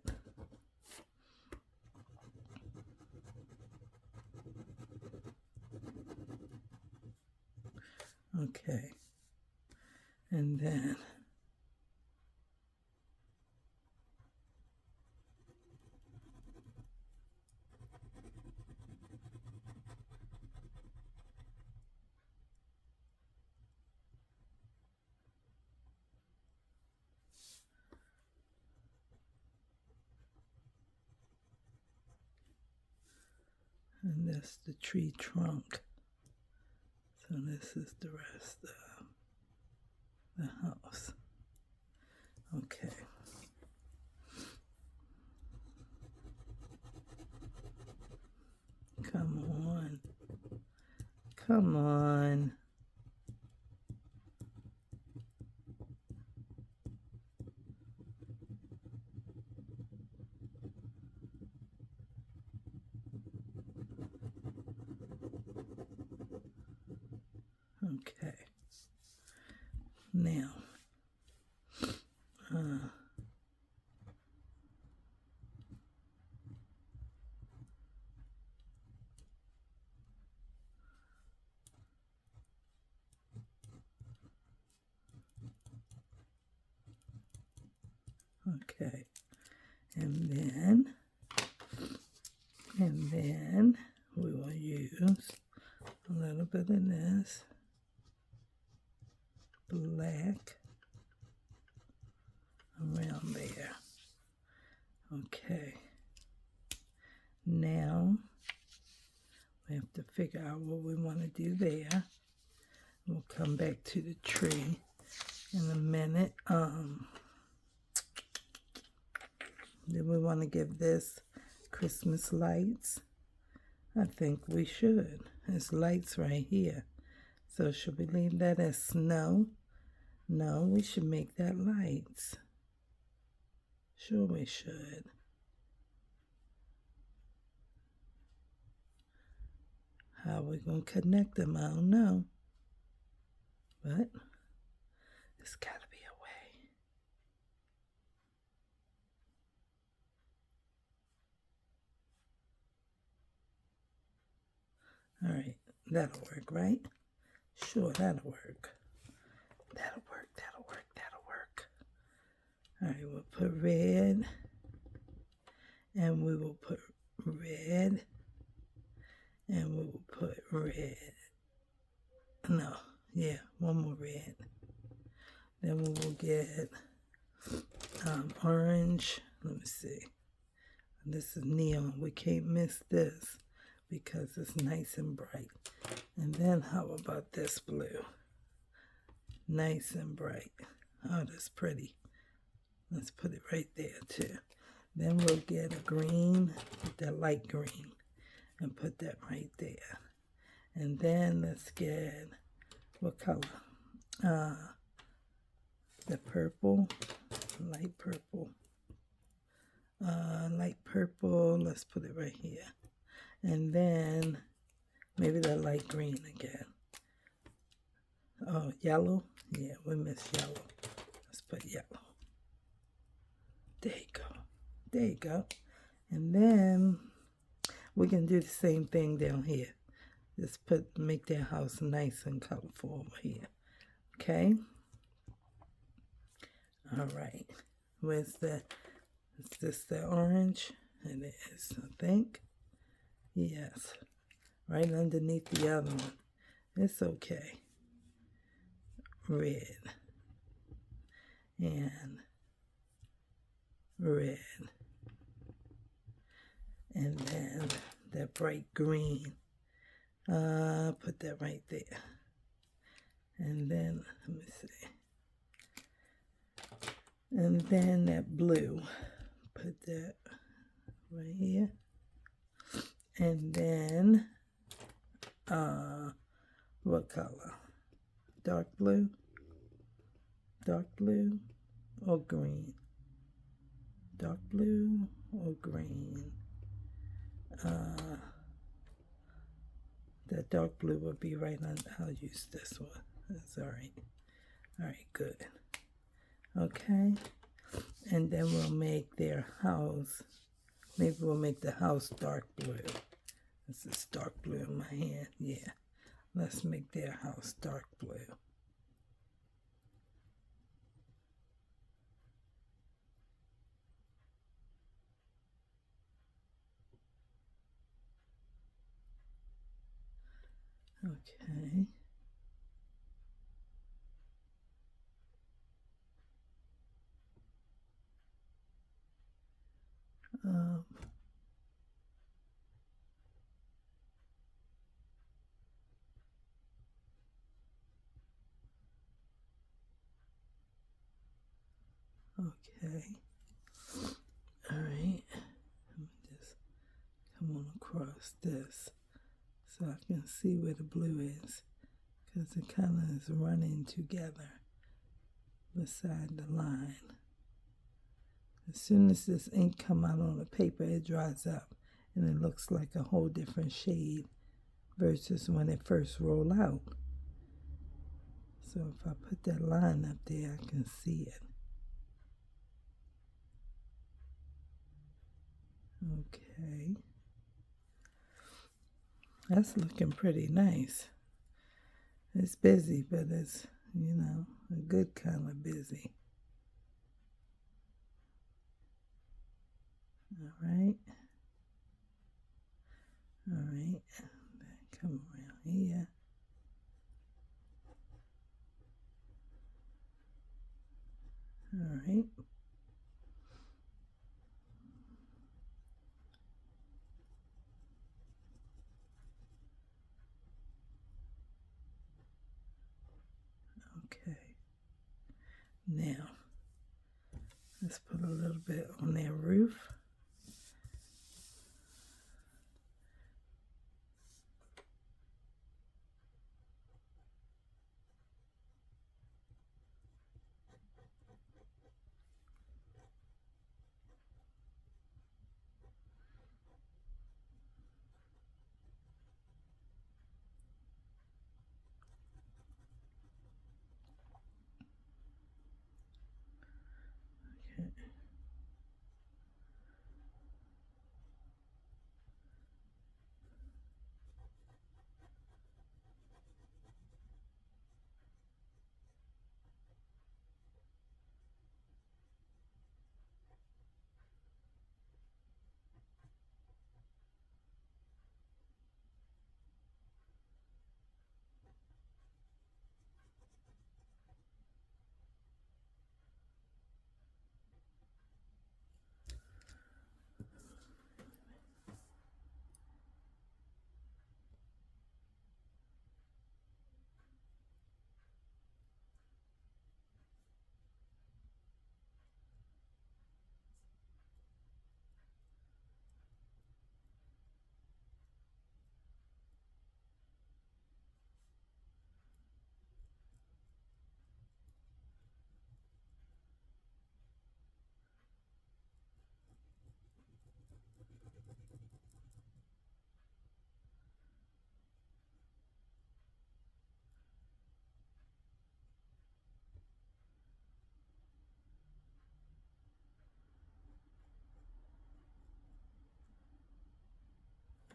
Okay. And then that's the tree trunk. So this is the rest of the house. Okay. Come on. Come on. Okay. Now, okay. And then we will use a little bit of this black around there. Okay. Now we have to figure out what we want to do there. We'll come back to the tree in a minute. Do we want to give this Christmas lights? I think we should. There's lights right here. So should we leave that as snow? No, we should make that lights. Sure we should. How are we going to connect them? I don't know. But there's got to be a way. All right, that'll work, right? Sure, that'll work. That'll work, that'll work, that'll work. All right, we'll put red. And we will put red. And we will put red. No, yeah, one more red. Then we will get orange. Let me see. This is neon. We can't miss this because it's nice and bright. And then how about this blue? Nice and bright. Oh, that's pretty. Let's put it right there too. Then we'll get a green, that light green, and put that right there. And then let's get, what color? The purple, light purple. Light purple, let's put it right here. And then maybe the light green again. Oh, yellow? Yeah, we missed yellow. Let's put yellow. There you go. There you go. And then we can do the same thing down here. Just make their house nice and colorful over here. Okay? All right. Where's the, is this the orange? It is, I think. Yes. Right underneath the other one. It's okay. Red. And red. And then that bright green. Put that right there. And then, let me see. And then that blue. Put that right here. And then, what color? Dark blue? Dark blue or green? Dark blue or green? That dark blue will be right on. I'll use this one. That's all right. All right, good. Okay. And then we'll make their house. Maybe we'll make the house dark blue. This is dark blue in my hand. Yeah. Let's make their house dark blue. Okay. Okay. All right. Let me just come on across this so I can see where the blue is, because it kind of is running together beside the line. As soon as this ink come out on the paper, it dries up and it looks like a whole different shade versus when it first roll out. So if I put that line up there, I can see it. Okay. That's looking pretty nice. It's busy, but it's, a good kind of busy. All right. All right. Come around here. All right. Now, let's put a little bit on their roof.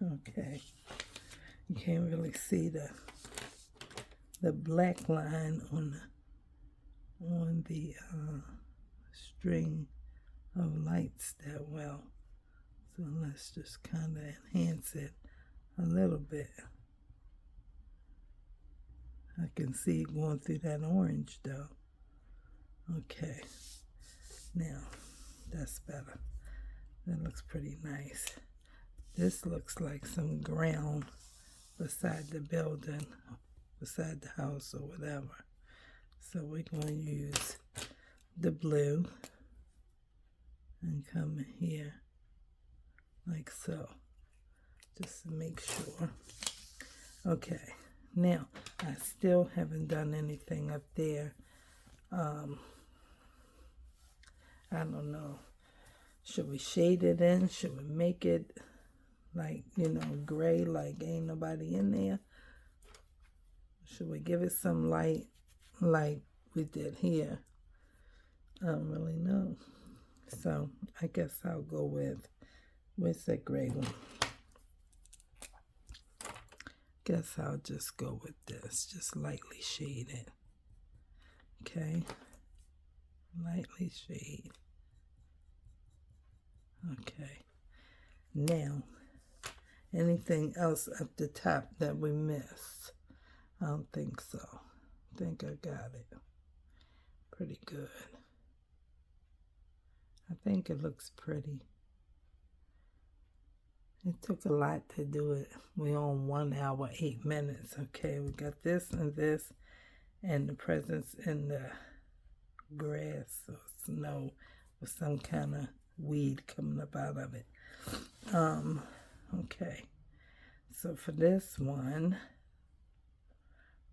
Okay, you can't really see the black line on the string of lights that well. So let's just kind of enhance it a little bit. I can see it going through that orange though. Okay, now that's better. That looks pretty nice. This looks like some ground beside the building, beside the house or whatever. So we're going to use the blue and come in here like so, just to make sure. Okay, now I still haven't done anything up there. I don't know. Should we shade it in? Should we make it like, gray, like ain't nobody in there? Should we give it some light like we did here? I don't really know. So I guess I'll go with that gray one. Guess I'll just go with this. Just lightly shade it. Okay. Lightly shade. Okay. Now, anything else up the top that we missed? I don't think so. I think I got it pretty good. I think it looks pretty. It took a lot to do it. We're on 1 hour, 8 minutes. Okay, we got this and this, and the presents in the grass or snow with some kind of weed coming up out of it. Okay, so for this one,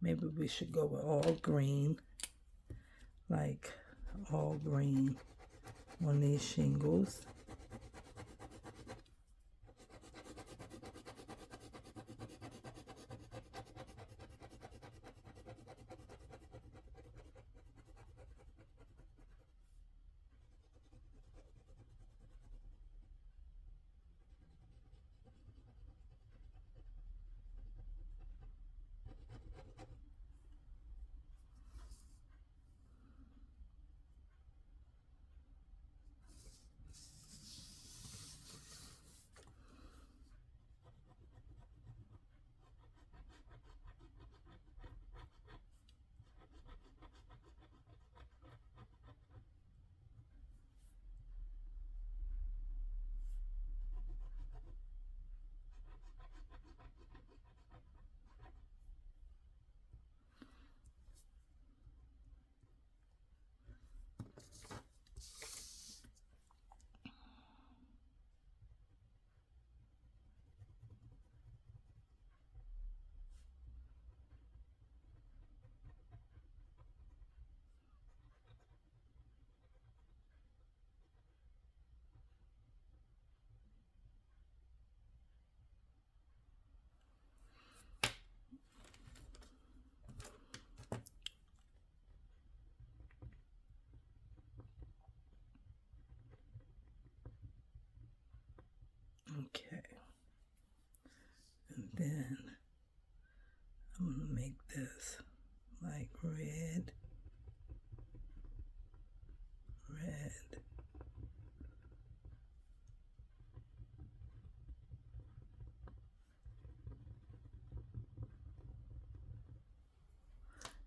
maybe we should go with all green, like all green on these shingles. make this like red, red.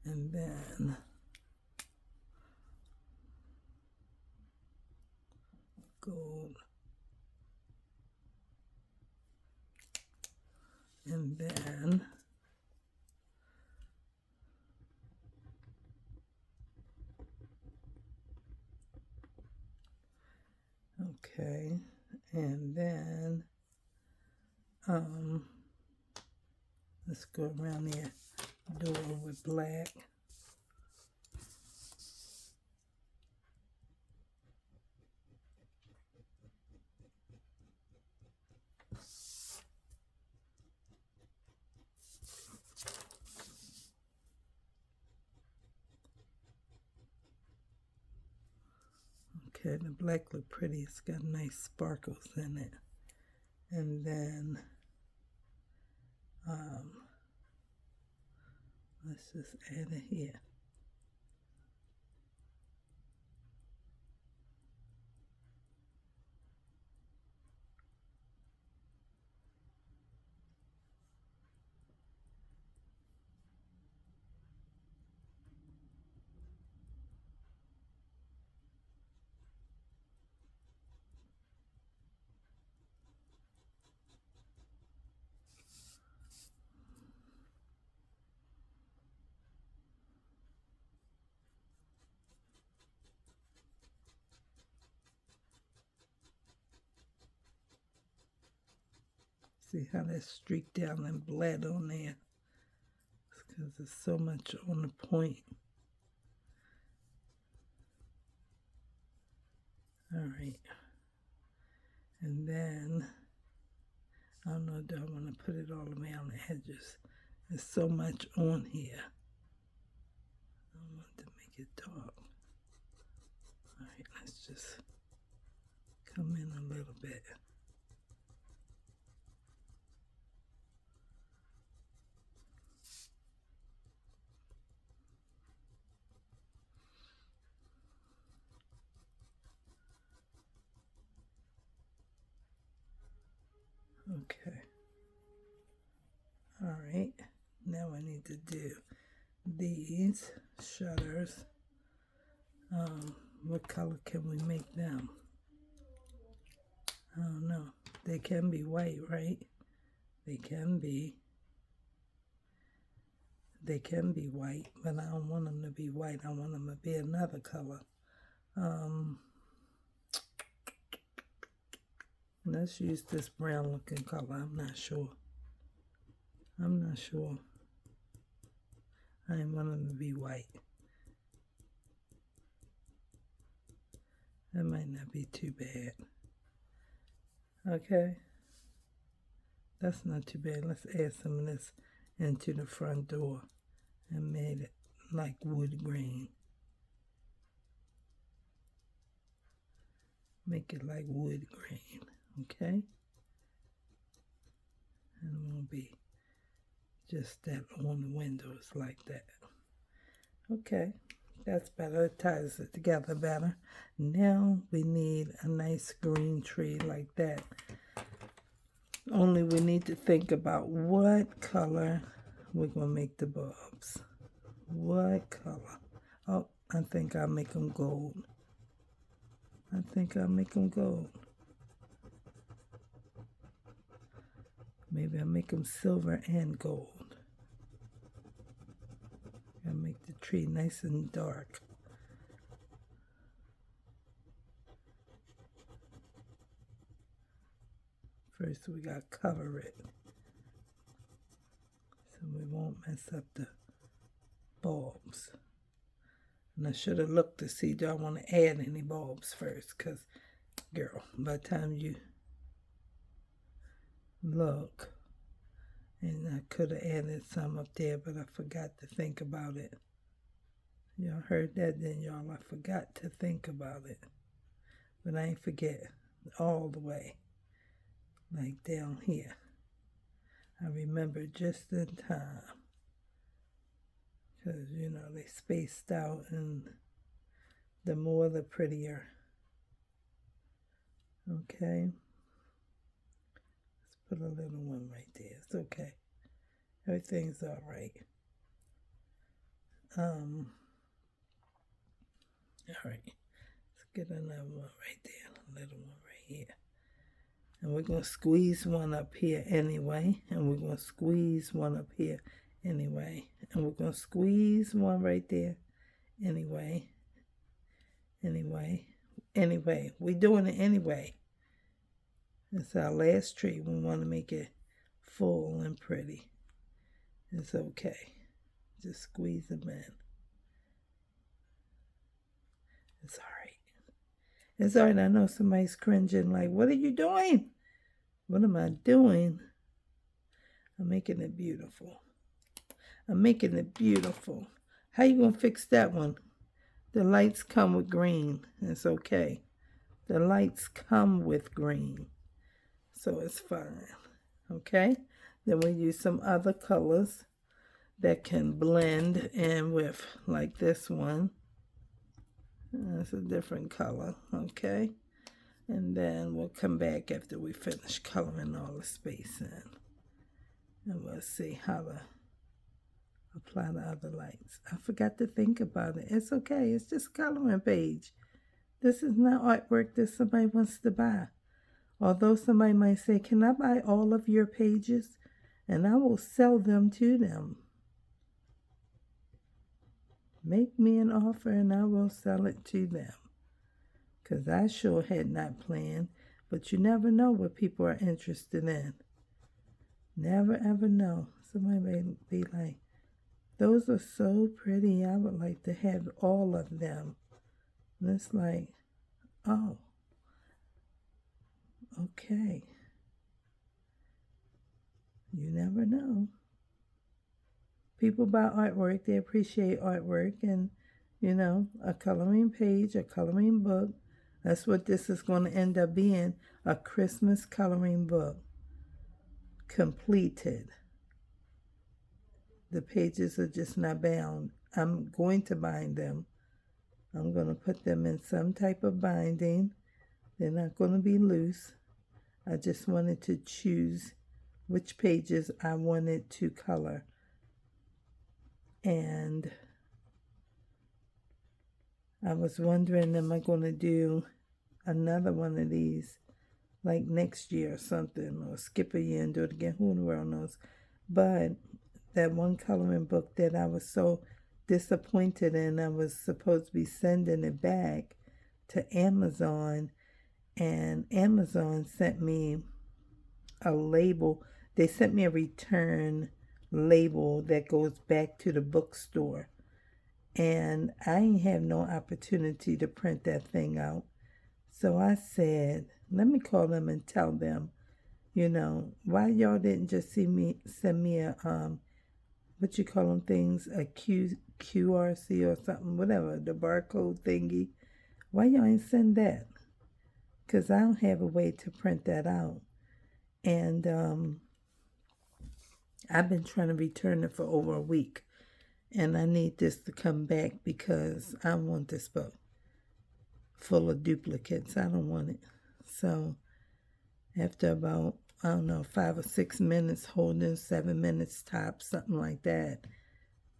And then gold. And then okay, and then let's go around the door with black. Okay, the black look pretty. It's got nice sparkles in it. And then let's just add it here. See how that streaked down and bled on there? It's because there's so much on the point. All right. And then, I don't know, do I want to put it all the way on the edges? There's so much on here. I want to make it dark. All right, let's just come in a little bit. Okay. All right. Now I need to do these shutters. What color can we make them? I don't know. They can be white, right? They can be. They can be white, but I don't want them to be white. I want them to be another color. Let's use this brown looking color. I'm not sure. I'm not sure. I didn't want them to be white. That might not be too bad. Okay. That's not too bad. Let's add some of this into the front door and made it like wood grain. Make it like wood grain, okay? And it won't be just that on the windows like that. Okay, that's better. It ties it together better. Now we need a nice green tree like that. Only we need to think about what color we're going to make the bulbs. What color? Oh, I think I'll make them gold. I think I'll make them gold. Maybe I'll make them silver and gold. I'll make the tree nice and dark. First we got to cover it so we won't mess up the bulbs. And I should have looked to see do I want to add any bulbs first, because girl, by the time you look, and I could have added some up there, but I forgot to think about it. Y'all heard that, then y'all? I forgot to think about it. But I ain't forget all the way. Like down here. I remember just in time. because, they spaced out, and the more the prettier. Okay. Let's put a little one right there. It's okay. Everything's all right. All right. Let's get another one right there. A little one right here. And we're going to squeeze one up here anyway. And we're going to squeeze one up here anyway. And we're going to squeeze one right there anyway. Anyway. We're doing it anyway. It's our last tree. We want to make it full and pretty. It's okay. Just squeeze them in. It's all right. It's all right. I know somebody's cringing like, what are you doing? What am I doing? I'm making it beautiful. I'm making it beautiful. How you going to fix that one? The lights come with green. It's okay. The lights come with green. So it's fine. Okay? Then we use some other colors that can blend in with, like this one. That's a different color. Okay? And then we'll come back after we finish coloring all the space in. And we'll see how to apply the other lights. I forgot to think about it. It's okay. It's just a coloring page. This is not artwork that somebody wants to buy. Although somebody might say, can I buy all of your pages? And I will sell them to them. Make me an offer and I will sell it to them. Because I sure had not planned. But you never know what people are interested in. Never ever know. Somebody may be like, those are so pretty. I would like to have all of them. And it's like, oh. Okay. You never know. People buy artwork. They appreciate artwork. And, a coloring page, a coloring book. That's what this is going to end up being. A Christmas coloring book. Completed. The pages are just not bound. I'm going to bind them. I'm going to put them in some type of binding. They're not going to be loose. I just wanted to choose which pages I wanted to color. And I was wondering, am I going to do another one of these like next year or something, or skip a year and do it again? Who in the world knows? But that one coloring book that I was so disappointed in, I was supposed to be sending it back to Amazon. And Amazon sent me a label. They sent me a return label that goes back to the bookstore. And I ain't have no opportunity to print that thing out. So I said, let me call them and tell them, why y'all didn't just send me a, what you call them things, a QRC or something, whatever, the barcode thingy. Why y'all ain't send that? Because I don't have a way to print that out. And I've been trying to return it for over a week. And I need this to come back because I want this book full of duplicates. I don't want it. So after about, 5 or 6 minutes holding, 7 minutes tops, something like that,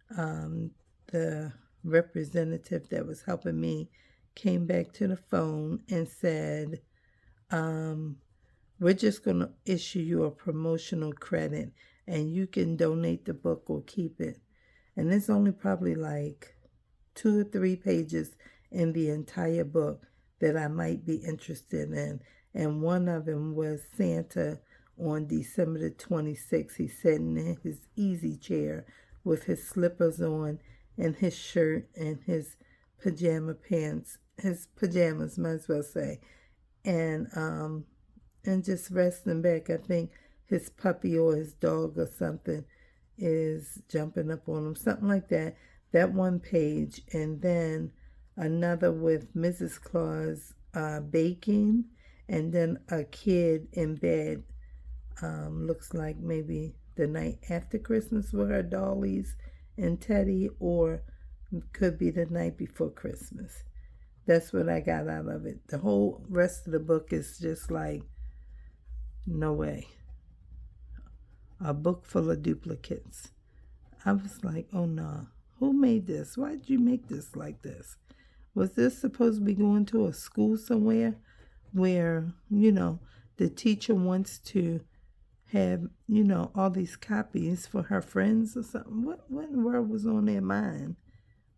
the representative that was helping me came back to the phone and said, we're just going to issue you a promotional credit and you can donate the book or keep it. And it's only probably like 2 or 3 pages in the entire book that I might be interested in. And one of them was Santa on December the 26th. He's sitting in his easy chair with his slippers on and his shirt and his pajama pants, his pajamas, might as well say, and just resting back. I think his puppy or his dog or something is jumping up on him, something like that. That one page, and then another with Mrs. Claus baking, and then a kid in bed, looks like maybe the night after Christmas with her dollies and Teddy, or could be the night before Christmas. That's what I got out of it. The whole rest of the book is just like, no way. A book full of duplicates. I was like, oh no, who made this? Why did you make this like this? Was this supposed to be going to a school somewhere where, the teacher wants to have, all these copies for her friends or something? What in the world was on their mind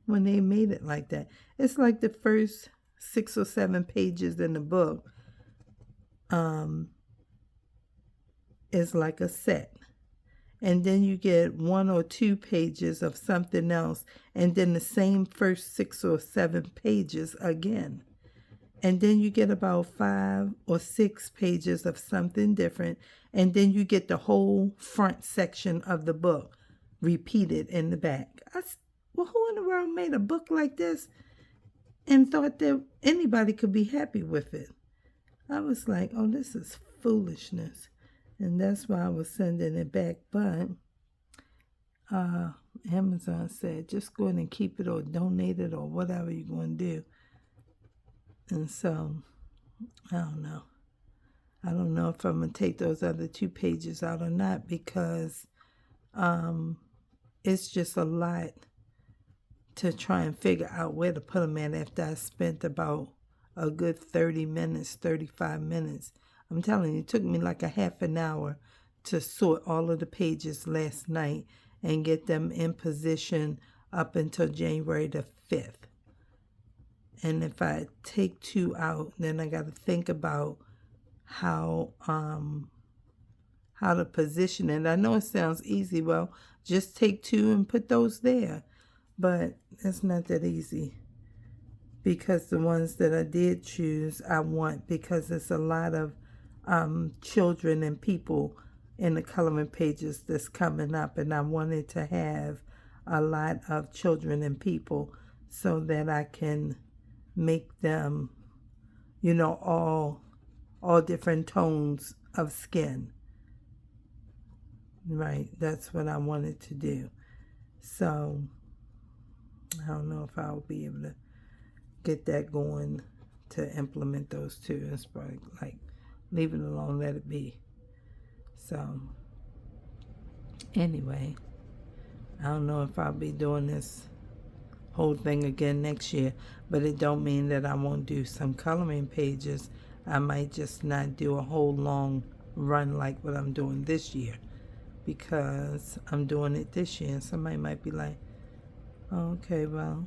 when they made it like that? It's like the first 6 or 7 pages in the book is like a set. And then you get 1 or 2 pages of something else, and then the same first 6 or 7 pages again. And then you get about 5 or 6 pages of something different, and then you get the whole front section of the book repeated in the back. Well, who in the world made a book like this and thought that anybody could be happy with it? I was like, oh, this is foolishness. And that's why I was sending it back. But Amazon said, just go ahead and keep it or donate it or whatever you're going to do. And so, I don't know. I don't know if I'm going to take those other 2 pages out or not, because it's just a lot to try and figure out where to put them at after I spent about a good 30 minutes, 35 minutes. I'm telling you, it took me like a half an hour to sort all of the pages last night and get them in position up until January the 5th. And if I take 2 out, then I got to think about how to position it. I know it sounds easy. Well, just take 2 and put those there. But it's not that easy, because the ones that I did choose, I want, because it's a lot of children and people in the coloring pages that's coming up, and I wanted to have a lot of children and people so that I can make them, all different tones of skin. Right, that's what I wanted to do. So I don't know if I'll be able to get that going to implement those 2. It's probably like, leave it alone, let it be. So anyway, I don't know if I'll be doing this whole thing again next year, but it don't mean that I won't do some coloring pages. I might just not do a whole long run like what I'm doing this year, because I'm doing it this year, and somebody might be like, oh, okay, well,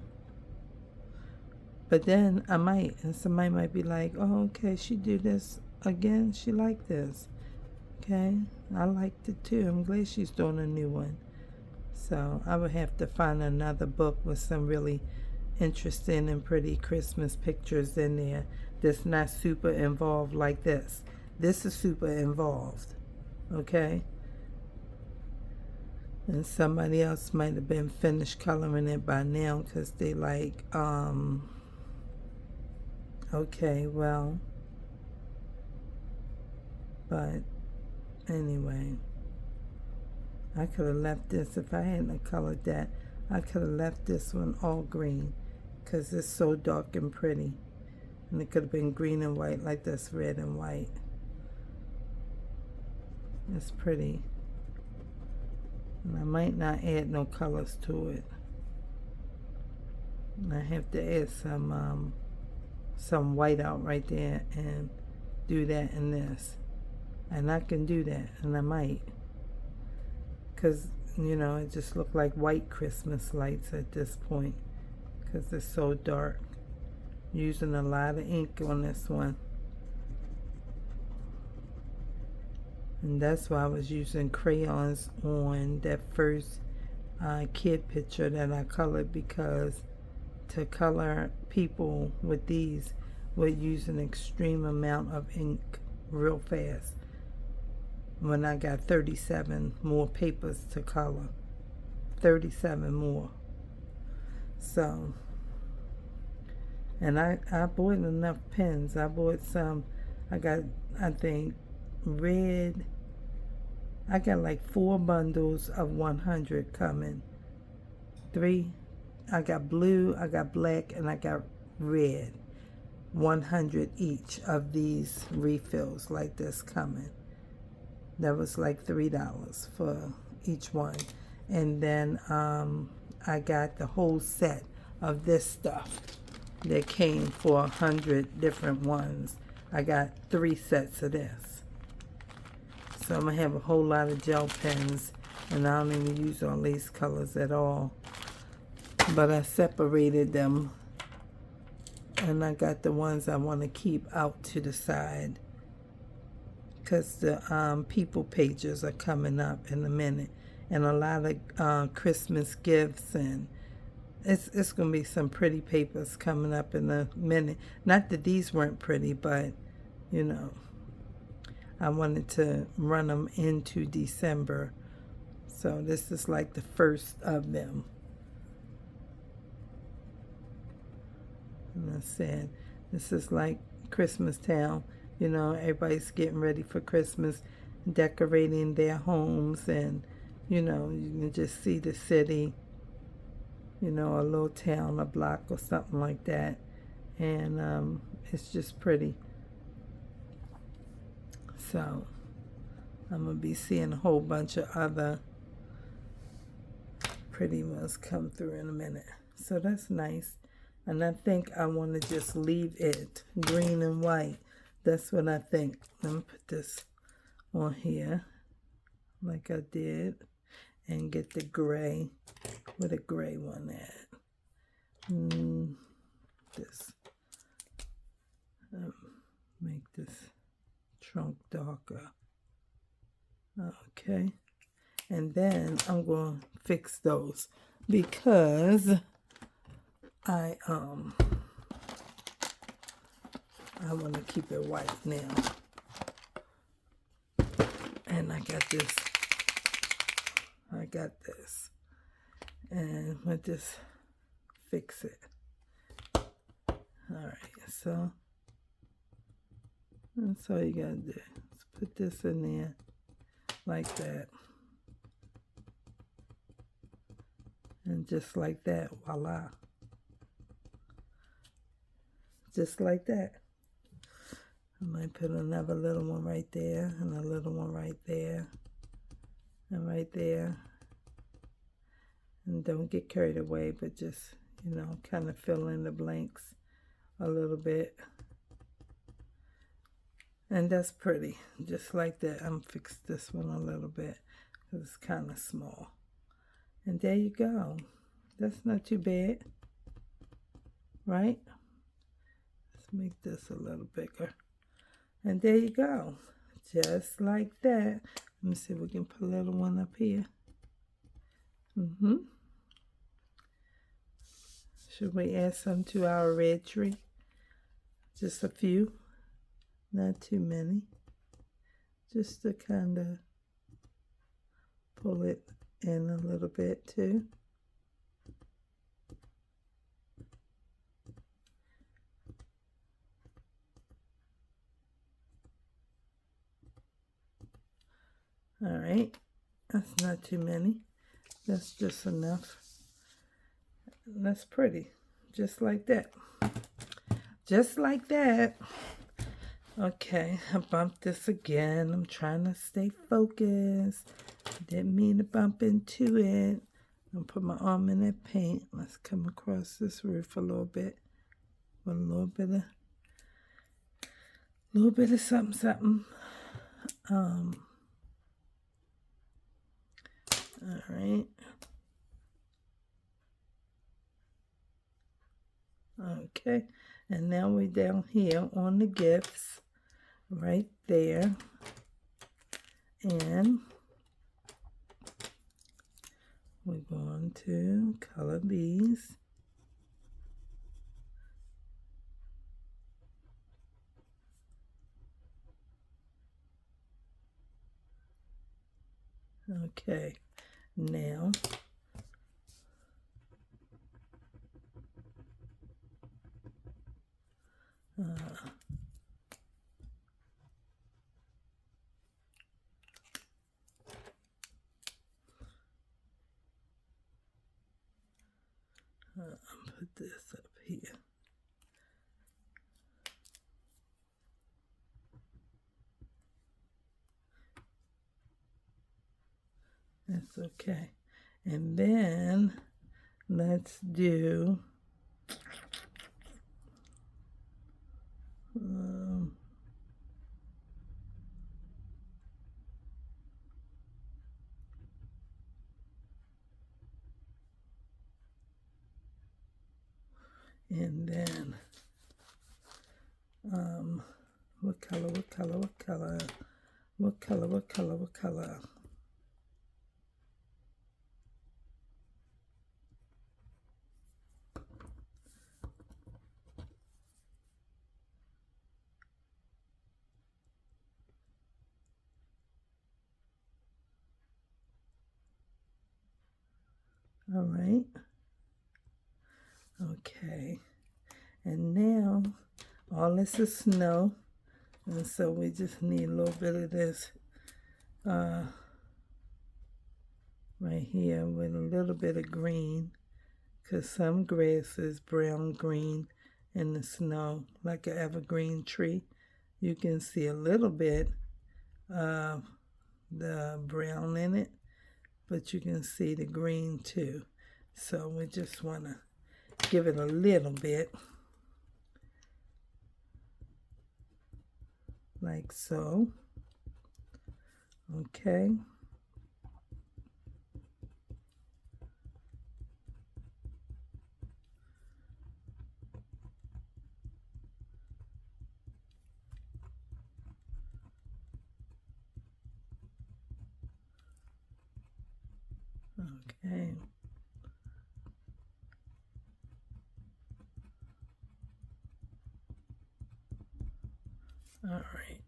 but then I might, and somebody might be like, oh, okay, she do this again, she liked this. Okay, I liked it too. I'm glad she's doing a new one. So I would have to find another book with some really interesting and pretty Christmas pictures in there that's not super involved like this. This is super involved, okay? And somebody else might have been finished coloring it by now, because they like, okay, well, but anyway, I could have left this, if I hadn't colored that, I could have left this one all green, because it's so dark and pretty. And it could have been green and white like this, red and white. It's pretty. And I might not add no colors to it. I have to add some white out right there and do that in this. And I can do that, and I might. Because, it just looked like white Christmas lights at this point, because it's so dark. Using a lot of ink on this one. And that's why I was using crayons on that first kid picture that I colored, because to color people with these would use an extreme amount of ink real fast. When I got 37 more papers to color. 37 more. So, and I bought enough pens. I bought some, I got, I think, red. I got like 4 bundles of 100 coming. three. I got blue, I got black, and I got red. 100 each of these refills like this coming. That was like $3 for each one. And then I got the whole set of this stuff that came for 100 different ones. I got 3 sets of this. So I'm going to have a whole lot of gel pens, and I don't even use all these colors at all. But I separated them, and I got the ones I want to keep out to the side, because the people pages are coming up in a minute, and a lot of Christmas gifts, and it's going to be some pretty papers coming up in a minute. Not that these weren't pretty, but, you know, I wanted to run them into December. So this is like the first of them. And I said, this is like Christmas Town. You know, everybody's getting ready for Christmas, decorating their homes, and, you know, you can just see the city, you know, a little town, a block or something like that. And it's just pretty. So I'm going to be seeing a whole bunch of other pretty ones come through in a minute. So that's nice. And I think I want to just leave it green and white. That's what I think. Let me put this on here like I did, and get the gray. Where the gray one at? This. Make this trunk darker. Okay. And then I'm going to fix those, because I want to keep it white now. And I got this. And we'll just fix it. Alright, so that's all you gotta do. Let's put this in there like that. And just like that, voila. Just like that. I might put another little one right there, and a little one right there, and right there. And don't get carried away, but just, you know, kind of fill in the blanks a little bit. And that's pretty. Just like that. I'm fix this one a little bit, because it's kind of small. And there you go. That's not too bad, right? Let's make this a little bigger. And there you go. Just like that. Let me see if we can put a little one up here. Should we add some to our red tree? Just a few. Not too many. Just to kind of pull it in a little bit too. All right, that's not too many. That's just enough. That's pretty. Just like that. Just like that. Okay, I bumped this again. I'm trying to stay focused. Didn't mean to bump into it. I'm put my arm in that paint. Let's come across this roof a little bit with a little bit of something. All right. Okay, and now we're down here on the gifts, right there, and we're going to color these. Okay, now Put this up here. That's okay. And then let's do and then what color? All right. Okay. And now all this is snow. And so we just need a little bit of this right here with a little bit of green, because some grass is brown green in the snow, like an evergreen tree. You can see a little bit of the brown in it, but you can see the green too. So we just want to give it a little bit, like so. Okay. Okay. All right.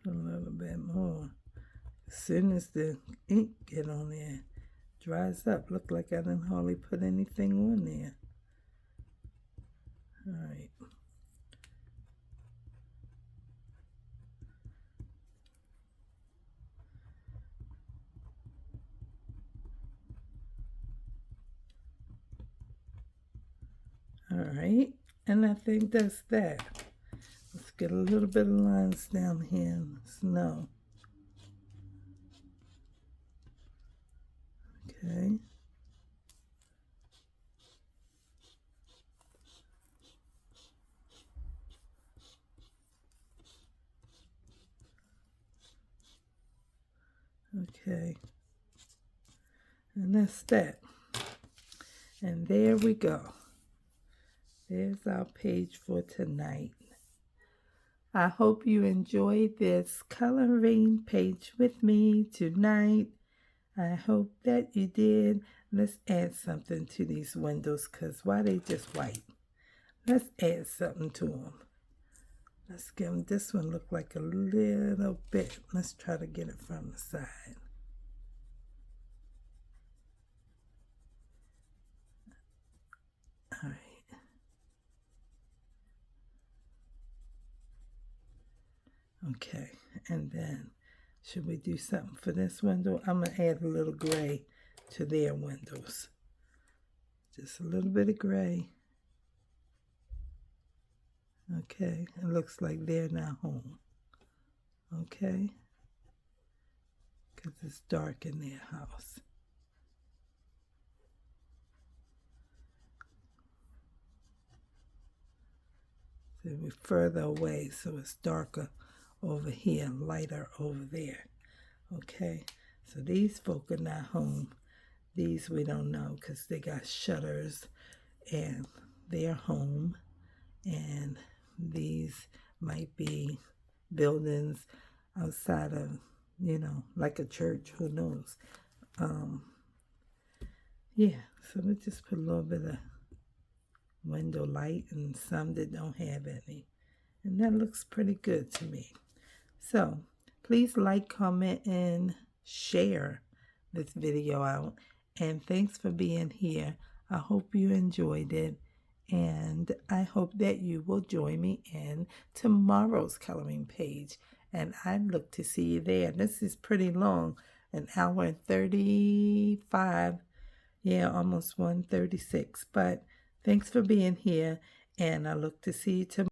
A little bit more. As soon as the ink get on there, dries up. Look like I didn't hardly put anything on there. All right. All right, and I think that's that. Let's get a little bit of lines down here in the snow. Okay. Okay. And that's that. And there we go. There's our page for tonight. I hope you enjoyed this coloring page with me tonight. I hope that you did. Let's add something to these windows, because why they just white? Let's add something to them. Let's give them, this one look like a little bit. Let's try to get it from the side. All right. Okay, and then should we do something for this window? I'm going to add a little gray to their windows. Just a little bit of gray. Okay, it looks like they're not home. Okay, because it's dark in their house. So we're further away, so it's darker over here, lighter over there. Okay, so these folk are not home. These we don't know because they got shutters and they're home. And these might be buildings outside of, you know, like a church, who knows. Yeah, so we just put a little bit of window light and some that don't have any. And that looks pretty good to me. So please like, comment, and share this video out. And thanks for being here. I hope you enjoyed it. And I hope that you will join me in tomorrow's coloring page And I look to see you there. This is pretty long, an hour and 35. Yeah, almost 1:36. But thanks for being here, and I look to see you tomorrow.